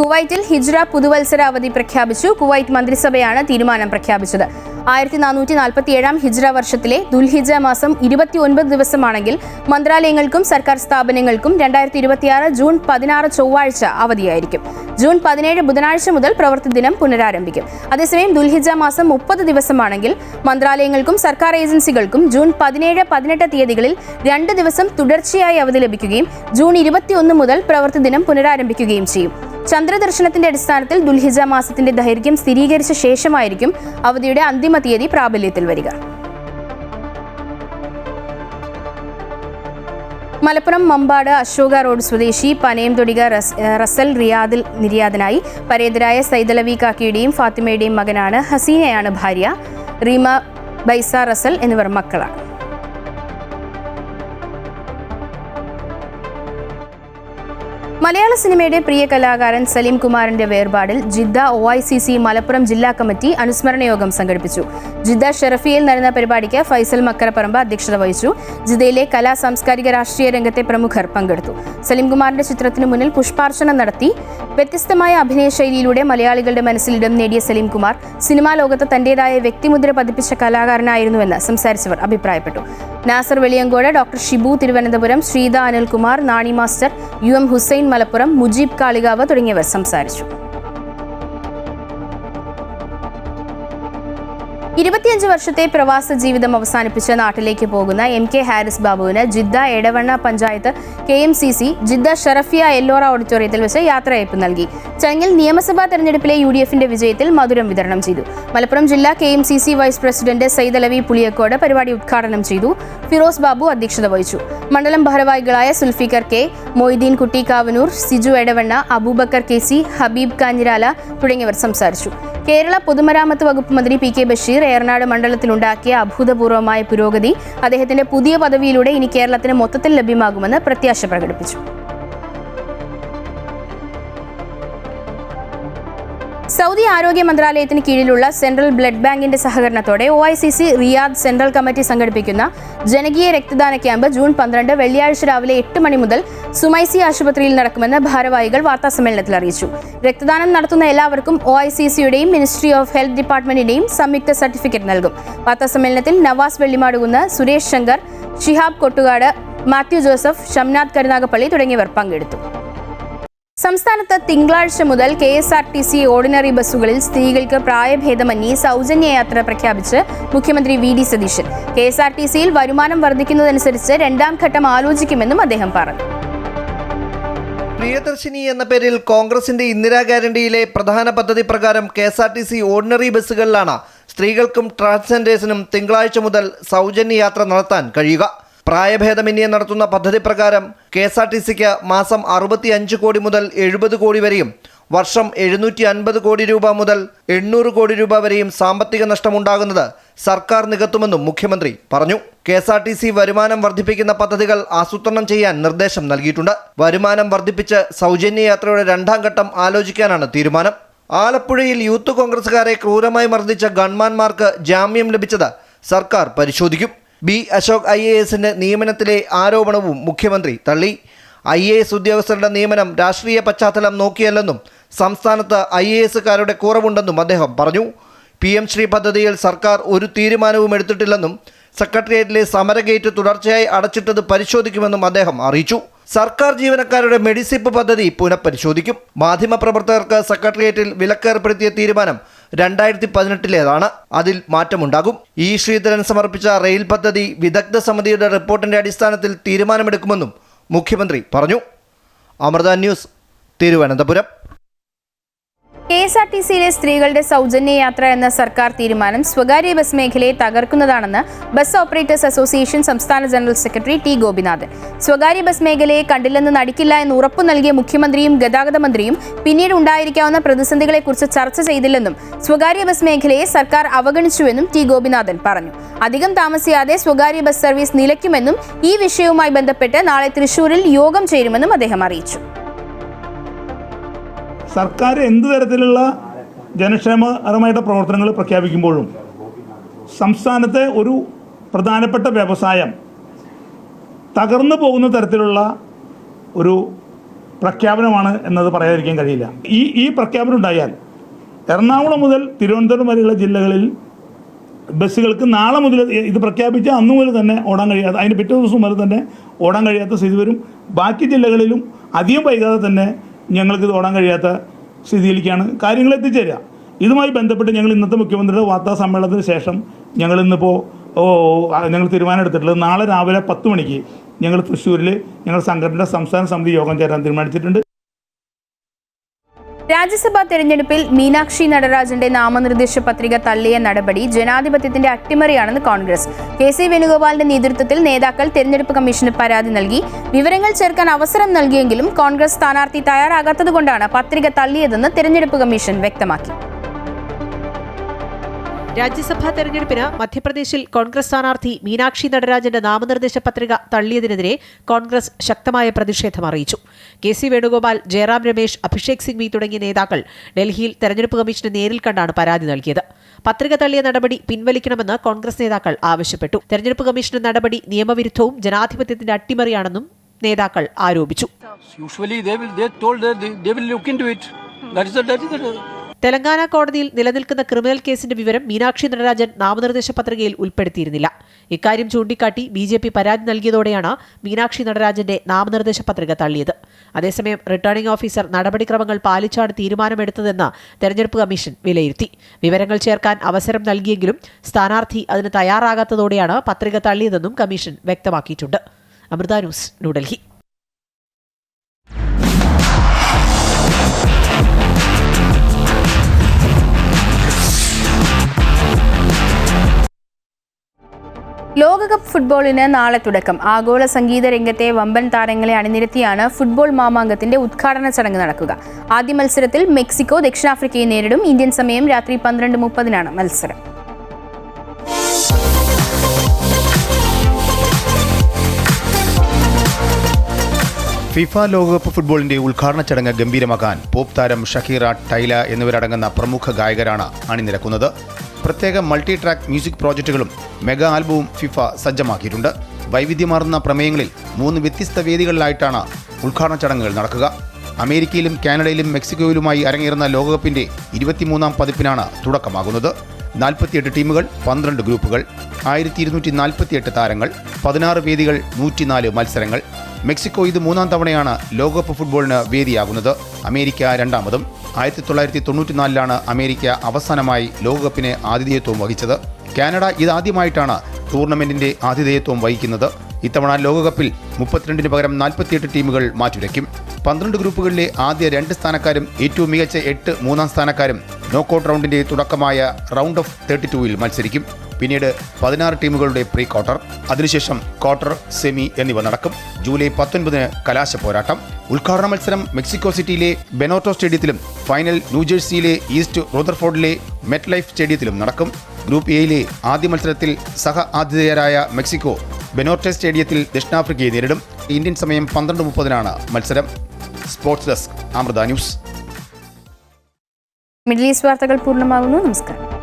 കുവൈറ്റിൽ ഹിജ്റ പുതുവത്സര അവധി പ്രഖ്യാപിച്ചു. കുവൈറ്റ് മന്ത്രിസഭയാണ് തീരുമാനം പ്രഖ്യാപിച്ചത്. 1447 ഹിജ്റ വർഷത്തിലെ ദുൽഹിജ്ജ മാസം 29 ദിവസമാണെങ്കിൽ മന്ത്രാലയങ്ങൾക്കും സർക്കാർ സ്ഥാപനങ്ങൾക്കും 2026 ജൂൺ 16 ചൊവ്വാഴ്ച അവധിയായിരിക്കും. ജൂൺ 17 ബുധനാഴ്ച മുതൽ പ്രവൃത്തി ദിനം പുനരാരംഭിക്കും. അതേസമയം ദുൽഹിജ്ജ മാസം 30 ദിവസമാണെങ്കിൽ മന്ത്രാലയങ്ങൾക്കും സർക്കാർ ഏജൻസികൾക്കും ജൂൺ 17, 18 തീയതികളിൽ 2 ദിവസം തുടർച്ചയായി അവധി ലഭിക്കുകയും ജൂൺ 21 മുതൽ പ്രവൃത്തി ദിനം പുനരാരംഭിക്കുകയും ചെയ്യും. ചന്ദ്രദർശനത്തിന്റെ അടിസ്ഥാനത്തിൽ ദുൽഹിജ്ജ മാസത്തിന്റെ ദൈർഘ്യം സ്ഥിരീകരിച്ച ശേഷമായിരിക്കും അവധിയുടെ അന്തിമ തീയതി പ്രാബല്യത്തിൽ വരിക. മലപ്പുറം മമ്പാട് അശോക റോഡ് സ്വദേശി പനയം തൊടിക റസൽ റിയാദിൽ നിര്യാതനായി. പരേതരായ സൈദലവി കാക്കിയുടെയും ഫാത്തിമയുടെയും മകനാണ്. ഹസീനയാണ് ഭാര്യ. റീമ, ബൈസ, റസൽ എന്നിവർ മക്കളാണ്. മലയാള സിനിമയുടെ പ്രിയ കലാകാരൻ സലീം കുമാറിന്റെ വേർപാടിൽ ജിദ്ദ OICC മലപ്പുറം ജില്ലാ കമ്മിറ്റി അനുസ്മരണ യോഗം സംഘടിപ്പിച്ചു. ജിദ്ദ ഷെറഫിയയിൽ നടന്ന പരിപാടിക്ക് ഫൈസൽ മക്കരപ്പറമ്പ് അധ്യക്ഷത വഹിച്ചു. ജിദ്ദയിലെ കലാ, സാംസ്കാരിക, രാഷ്ട്രീയ രംഗത്തെ പ്രമുഖർ പങ്കെടുത്തു. സലീം കുമാറിന്റെ ചിത്രത്തിനു മുന്നിൽ പുഷ്പാർച്ചന നടത്തി. വ്യത്യസ്തമായ അഭിനയ ശൈലിയിലൂടെ മലയാളികളുടെ മനസ്സിൽ ഇടം നേടിയ സലീം കുമാർ സിനിമാ ലോകത്ത് തന്റേതായ വ്യക്തിമുദ്ര പതിപ്പിച്ച കലാകാരനായിരുന്നുവെന്ന് സംസാരിച്ചവർ അഭിപ്രായപ്പെട്ടു. Nasar Veliyankode, doctor Shibu Thiruvananthapuram, Sreetha Anilkumar, Nani master, UM Hussain Malappuram, Mujeeb Kalikavu തുടങ്ങിയവർ സംസാരിച്ചു. 25 വർഷത്തെ പ്രവാസ ജീവിതം അവസാനിപ്പിച്ച് നാട്ടിലേക്ക് പോകുന്ന MK ഹാരിസ് ബാബുവിന് Jeddah Edavanna panchayat KMCC Jeddah Sharafiya Ellora ഓഡിറ്റോറിയത്തിൽ വെച്ച് യാത്രയയപ്പ് നൽകി. ചടങ്ങിൽ നിയമസഭാ തെരഞ്ഞെടുപ്പിലെ UDFന്റെ വിജയത്തിൽ മധുരം വിതരണം ചെയ്തു. മലപ്പുറം ജില്ലാ KMCC vice president Saidalavi Puliyakode പരിപാടി ഉദ്ഘാടനം ചെയ്തു. ഫിറോസ് ബാബു അധ്യക്ഷത വഹിച്ചു. മണ്ഡലം ഭാരവാഹികളായ സുൽഫിക്കർ K, മൊയ്തീൻ കുട്ടി കാവനൂർ, സിജു എടവണ്ണ, അബൂബക്കർ KC, ഹബീബ് കാഞ്ഞിരാല തുടങ്ങിയവർ സംസാരിച്ചു. കേരള പൊതുമരാമത്ത് വകുപ്പ് മന്ത്രി PK ബഷീർ ഏറനാട് മണ്ഡലത്തിലുണ്ടാക്കിയ അഭൂതപൂർവമായ പുരോഗതി അദ്ദേഹത്തിന്റെ പുതിയ പദവിയിലൂടെ ഇനി കേരളത്തിന് മൊത്തത്തിൽ ലഭ്യമാകുമെന്ന് പ്രത്യാശ പ്രകടിപ്പിച്ചു. സൗദി ആരോഗ്യ മന്ത്രാലയത്തിന് കീഴിലുള്ള സെൻട്രൽ ബ്ലഡ് ബാങ്കിന്റെ സഹകരണത്തോടെ OICC റിയാദ് സെൻട്രൽ കമ്മിറ്റി സംഘടിപ്പിക്കുന്ന ജനകീയ രക്തദാന ക്യാമ്പ് ജൂൺ 12 വെള്ളിയാഴ്ച രാവിലെ 8 മണി മുതൽ സുമൈസി ആശുപത്രിയിൽ നടക്കുമെന്ന് ഭാരവാഹികൾ വാർത്താസമ്മേളനത്തിൽ അറിയിച്ചു. രക്തദാനം നടത്തുന്ന എല്ലാവർക്കും OICCയുടെയും മിനിസ്ട്രി ഓഫ് ഹെൽത്ത് ഡിപ്പാർട്ട്മെന്റിന്റെയും സംയുക്ത സർട്ടിഫിക്കറ്റ് നൽകും. വാർത്താസമ്മേളനത്തിൽ നവാസ് വെള്ളിമാടുകുന്ന്, സുരേഷ് ശങ്കർ, ഷിഹാബ് കൊട്ടുകാട്, മാത്യു ജോസഫ്, ഷംനാഥ് കരുനാഗപ്പള്ളി തുടങ്ങിയവർ പങ്കെടുത്തു. സംസ്ഥാനത്ത് തിങ്കളാഴ്ച മുതൽ KSRTC ഓർഡിനറി ബസ്സുകളിൽ സ്ത്രീകൾക്ക് പ്രായഭേദമന്യേ സൗജന്യ യാത്ര പ്രഖ്യാപിച്ച് മുഖ്യമന്ത്രി VD സതീശൻ. KSRTCയിൽ വരുമാനം വർദ്ധിക്കുന്നതനുസരിച്ച് 2ാം ഘട്ടം ആലോചിക്കുമെന്നും അദ്ദേഹം പറഞ്ഞു. പ്രിയദർശിനി എന്ന പേരിൽ കോൺഗ്രസിന്റെ ഇന്ദിരാ ഗ്യാരണ്ടിയിലെ പ്രധാന പദ്ധതി പ്രകാരം KSRTC ഓർഡിനറി ബസ്സുകളിലാണ് സ്ത്രീകൾക്കും ട്രാൻസ്ജെൻഡേഴ്സിനും തിങ്കളാഴ്ച മുതൽ സൗജന്യ യാത്ര നടത്താൻ കഴിയുക. പ്രായഭേദമന്യേ നടത്തുന്ന പദ്ധതി പ്രകാരം KSRTCക്ക് മാസം 65 കോടി മുതൽ 70 കോടി വരെയും വർഷം 750 കോടി രൂപ മുതൽ 800 കോടി രൂപ വരെയും സാമ്പത്തിക നഷ്ടമുണ്ടാകുന്നത് സർക്കാർ നികത്തുമെന്നും മുഖ്യമന്ത്രി പറഞ്ഞു. KSRTC വരുമാനം വർദ്ധിപ്പിക്കുന്ന പദ്ധതികൾ ആസൂത്രണം ചെയ്യാൻ നിർദ്ദേശം നൽകിയിട്ടുണ്ട്. വരുമാനം വർദ്ധിപ്പിച്ച് സൗജന്യ യാത്രയുടെ 2ാം ഘട്ടം ആലോചിക്കാനാണ് തീരുമാനം. ആലപ്പുഴയിൽ യൂത്ത് കോൺഗ്രസുകാരെ ക്രൂരമായി മർദ്ദിച്ച ഗൺമാന്മാർക്ക് ജാമ്യം ലഭിച്ചത് സർക്കാർ പരിശോധിക്കും. B. അശോക് IASന്റെ നിയമനത്തിലെ ആരോപണവും മുഖ്യമന്ത്രി തള്ളി. IAS ഉദ്യോഗസ്ഥരുടെ നിയമനം രാഷ്ട്രീയ പശ്ചാത്തലം നോക്കിയല്ലെന്നും സംസ്ഥാനത്ത് IASകാരുടെ കുറവുണ്ടെന്നും അദ്ദേഹം പറഞ്ഞു. PM ശ്രീ പദ്ധതിയിൽ സർക്കാർ ഒരു തീരുമാനവും എടുത്തിട്ടില്ലെന്നും സെക്രട്ടേറിയറ്റിലെ സമര ഗേറ്റ് തുടർച്ചയായി അടച്ചിട്ടത് പരിശോധിക്കുമെന്നും അദ്ദേഹം അറിയിച്ചു. സർക്കാർ ജീവനക്കാരുടെ മെഡിസിപ്പ് പദ്ധതി പുനഃപരിശോധിക്കും. മാധ്യമപ്രവർത്തകർക്ക് സെക്രട്ടേറിയറ്റിൽ വിലക്കേർപ്പെടുത്തിയ തീരുമാനം 2018 അതിൽ മാറ്റമുണ്ടാകും. ഇ ശ്രീധരൻ സമർപ്പിച്ച റെയിൽ പദ്ധതി വിദഗ്ധ സമിതിയുടെ റിപ്പോർട്ടിന്റെ അടിസ്ഥാനത്തിൽ തീരുമാനമെടുക്കുമെന്നും മുഖ്യമന്ത്രി പറഞ്ഞു. അമൃത ന്യൂസ്, തിരുവനന്തപുരം. KSRTCയിലെ സ്ത്രീകളുടെ സൗജന്യ യാത്ര എന്ന സർക്കാർ തീരുമാനം സ്വകാര്യ ബസ് മേഖലയെ തകർക്കുന്നതാണെന്ന് ബസ് ഓപ്പറേറ്റേഴ്സ് അസോസിയേഷൻ സംസ്ഥാന ജനറൽ സെക്രട്ടറി ടി ഗോപിനാഥൻ. സ്വകാര്യ ബസ് മേഖലയെ കണ്ടില്ലെന്ന് നടിക്കില്ല എന്ന് ഉറപ്പു നൽകിയ മുഖ്യമന്ത്രിയും ഗതാഗത മന്ത്രിയും പിന്നീട് ഉണ്ടായിരിക്കാവുന്ന പ്രതിസന്ധികളെക്കുറിച്ച് ചർച്ച ചെയ്തില്ലെന്നും സ്വകാര്യ ബസ് മേഖലയെ സർക്കാർ അവഗണിച്ചുവെന്നും ടി ഗോപിനാഥൻ പറഞ്ഞു. അധികം താമസിയാതെ സ്വകാര്യ ബസ് സർവീസ് നിലയ്ക്കുമെന്നും ഈ വിഷയവുമായി ബന്ധപ്പെട്ട് നാളെ തൃശൂരിൽ യോഗം ചേരുമെന്നും അദ്ദേഹം അറിയിച്ചു. സർക്കാർ എന്ത് തരത്തിലുള്ള ജനക്ഷേമകരമായിട്ട് പ്രവർത്തനങ്ങൾ പ്രഖ്യാപിക്കുമ്പോഴും സംസ്ഥാനത്തെ ഒരു പ്രധാനപ്പെട്ട വ്യവസായം തകർന്നു പോകുന്ന തരത്തിലുള്ള ഒരു പ്രഖ്യാപനമാണ് എന്നത് പറയാതിരിക്കാൻ കഴിയില്ല. ഈ പ്രഖ്യാപനം ഉണ്ടായാൽ എറണാകുളം മുതൽ തിരുവനന്തപുരം വരെയുള്ള ജില്ലകളിൽ ബസ്സുകൾക്ക് നാളെ മുതൽ ഇത് പ്രഖ്യാപിച്ച അന്നു മുതൽ തന്നെ ഓടാൻ കഴിയാത്ത, അതിൻ്റെ പിറ്റേ ദിവസം മുതൽ തന്നെ ഓടാൻ കഴിയാത്ത സ്ഥിതി വരും. ബാക്കി ജില്ലകളിലും അധികം വൈകാതെ തന്നെ ഞങ്ങൾക്ക് ഇത് ഓടാൻ കഴിയാത്ത സ്ഥിതിയിലേക്കാണ് കാര്യങ്ങൾ എത്തിച്ചേരുക. ഇതുമായി ബന്ധപ്പെട്ട് ഞങ്ങൾ ഇന്നത്തെ മുഖ്യമന്ത്രിയുടെ വാർത്താ സമ്മേളനത്തിന് ശേഷം ഞങ്ങൾ തീരുമാനം എടുത്തിട്ടുള്ളത് നാളെ രാവിലെ 10 മണിക്ക് ഞങ്ങൾ തൃശ്ശൂരിൽ ഞങ്ങൾ സംഘടനയുടെ സംസ്ഥാന സമിതി യോഗം ചേരാൻ തീരുമാനിച്ചിട്ടുണ്ട്. രാജ്യസഭാ തെരഞ്ഞെടുപ്പിൽ മീനാക്ഷി നടരാജന്റെ നാമനിർദ്ദേശ പത്രിക തള്ളിയ നടപടി ജനാധിപത്യത്തിന്റെ അട്ടിമറിയാണെന്ന് കോൺഗ്രസ്. KC വേണുഗോപാലിന്റെ നേതൃത്വത്തിൽ നേതാക്കൾ തെരഞ്ഞെടുപ്പ് കമ്മീഷന് പരാതി നൽകി. വിവരങ്ങൾ ചേർക്കാൻ അവസരം നൽകിയെങ്കിലും കോൺഗ്രസ് സ്ഥാനാർത്ഥി തയ്യാറാകാത്തതുകൊണ്ടാണ് പത്രിക തള്ളിയതെന്ന് തെരഞ്ഞെടുപ്പ് കമ്മീഷൻ വ്യക്തമാക്കി. രാജ്യസഭാ തെരഞ്ഞെടുപ്പിന് മധ്യപ്രദേശിൽ കോൺഗ്രസ് സ്ഥാനാർത്ഥി മീനാക്ഷി നടരാജന്റെ നാമനിർദ്ദേശ പത്രിക തള്ളിയതിനെതിരെ കോൺഗ്രസ് ശക്തമായ പ്രതിഷേധം അറിയിച്ചു. KC വേണുഗോപാൽ, ജയറാം രമേശ്, അഭിഷേക് സിംഗ്വി തുടങ്ങിയ നേതാക്കൾ ഡൽഹിയിൽ തെരഞ്ഞെടുപ്പ് കമ്മീഷന് നേരിൽ കണ്ടാണ് പരാതി നൽകിയത്. പത്രിക തള്ളിയ നടപടി പിൻവലിക്കണമെന്ന് കോൺഗ്രസ് നേതാക്കൾ ആവശ്യപ്പെട്ടു. തെരഞ്ഞെടുപ്പ് കമ്മീഷന്റെ നടപടി നിയമവിരുദ്ധവും ജനാധിപത്യത്തിന്റെ അട്ടിമറിയാണെന്നും നേതാക്കൾ ആരോപിച്ചു. തെലങ്കാന കോടതിയിൽ നിലനിൽക്കുന്ന ക്രിമിനൽ കേസിന്റെ വിവരം മീനാക്ഷി നടരാജൻ നാമനിർദ്ദേശ പത്രികയിൽ ഉൾപ്പെടുത്തിയിരുന്നില്ല. ഇക്കാര്യം ചൂണ്ടിക്കാട്ടി BJP പരാതി നൽകിയതോടെയാണ് മീനാക്ഷി നടരാജന്റെ നാമനിർദ്ദേശ പത്രിക തള്ളിയത്. അതേസമയം റിട്ടേണിംഗ് ഓഫീസർ നടപടിക്രമങ്ങൾ പാലിച്ചാണ് തീരുമാനമെടുത്തതെന്ന് തെരഞ്ഞെടുപ്പ് കമ്മീഷൻ വിലയിരുത്തി. വിവരങ്ങൾ ചേർക്കാൻ അവസരം നൽകിയെങ്കിലും സ്ഥാനാർത്ഥി അതിന് തയ്യാറാകാത്തതോടെയാണ് പത്രിക തള്ളിയതെന്നും കമ്മീഷൻ വ്യക്തമാക്കിയിട്ടുണ്ട്. അമൃത ന്യൂസ്, ന്യൂഡൽഹി. ലോകകപ്പ് ഫുട്ബോളിന് നാളെ തുടക്കം. ആഗോള സംഗീത രംഗത്തെ വമ്പൻ താരങ്ങളെ അണിനിരത്തിയാണ് ഫുട്ബോൾ മാമാങ്കത്തിന്റെ ഉദ്ഘാടന ചടങ്ങ് നടക്കുക. ആദ്യ മത്സരത്തിൽ മെക്സിക്കോ ദക്ഷിണാഫ്രിക്കയെ നേരിടും. ഇന്ത്യൻ സമയം രാത്രി 12:30 മത്സരം. ഫിഫ ലോകകപ്പ് ഫുട്ബോളിന്റെ ഉദ്ഘാടന ചടങ്ങ് ഗംഭീരമാക്കാൻ പോപ്പ് താരം ഷക്കീറ, ടൈല എന്നിവരടങ്ങുന്ന പ്രമുഖ ഗായകരാണ് അണിനിരക്കുന്നത്. പ്രത്യേക മൾട്ടി ട്രാക്ക് മ്യൂസിക് പ്രോജക്റ്റുകളും മെഗാ ആൽബവും ഫിഫ സജ്ജമാക്കിയിട്ടുണ്ട്. വൈവിധ്യമാർന്ന പ്രമേയങ്ങളിൽ 3 വ്യത്യസ്ത വേദികളിലായിട്ടാണ് ഉദ്ഘാടന ചടങ്ങുകൾ നടക്കുക. അമേരിക്കയിലും കാനഡയിലും മെക്സിക്കോയിലുമായി അരങ്ങേറുന്ന ലോകകപ്പിന്റെ 23ാം പതിപ്പിനാണ് തുടക്കമാകുന്നത്. 48 ടീമുകൾ, 12 ഗ്രൂപ്പുകൾ, 1248 താരങ്ങൾ, 16 വേദികൾ, 104 മത്സരങ്ങൾ. മെക്സിക്കോ ഇത് 3ാം തവണയാണ് ലോകകപ്പ് ഫുട്ബോളിന് വേദിയാകുന്നത്. അമേരിക്ക 2ാമതും. 1994 അമേരിക്ക അവസാനമായി ലോകകപ്പിന് ആതിഥേയത്വം വഹിച്ചത്. കാനഡ ഇതാദ്യമായിട്ടാണ് ടൂർണമെന്റിന്റെ ആതിഥേയത്വം വഹിക്കുന്നത്. ഇത്തവണ ലോകകപ്പിൽ 32 പകരം 48 ടീമുകൾ മാറ്റുരയ്ക്കും. 12 ഗ്രൂപ്പുകളിലെ ആദ്യ 2 സ്ഥാനക്കാരും ഏറ്റവും മികച്ച 8 മൂന്നാം സ്ഥാനക്കാരും നോക്കൌട്ട് റൗണ്ടിന്റെ തുടക്കമായ റൗണ്ട് ഓഫ് 32-ൽ മത്സരിക്കും. പിന്നീട് 16 ടീമുകളുടെ പ്രീ ക്വാർട്ടർ, അതിനുശേഷം ക്വാർട്ടർ, സെമി എന്നിവ നടക്കും. ജൂലൈ 19 കലാശ പോരാട്ടം. ഉദ്ഘാടന മത്സരം മെക്സിക്കോ സിറ്റിയിലെ ബെനോട്ടോ സ്റ്റേഡിയത്തിലും ഫൈനൽ ന്യൂജേഴ്സിയിലെ ഈസ്റ്റ് റോദർഫോർഡിലെ മെറ്റ് ലൈഫ് സ്റ്റേഡിയത്തിലും നടക്കും. ഗ്രൂപ്പ് എയിലെ ആദ്യ മത്സരത്തിൽ സഹ ആതിഥേയരായ മെക്സിക്കോ ബെനോർട്ടെ സ്റ്റേഡിയത്തിൽ ദക്ഷിണാഫ്രിക്കയെ നേരിടും. ഇന്ത്യൻ സമയം 12:30 മത്സരം. Sports desk, Amrita news. Middle east വാർത്തകൾ പൂർണ്ണമാകുന്നു. നമസ്കാരം.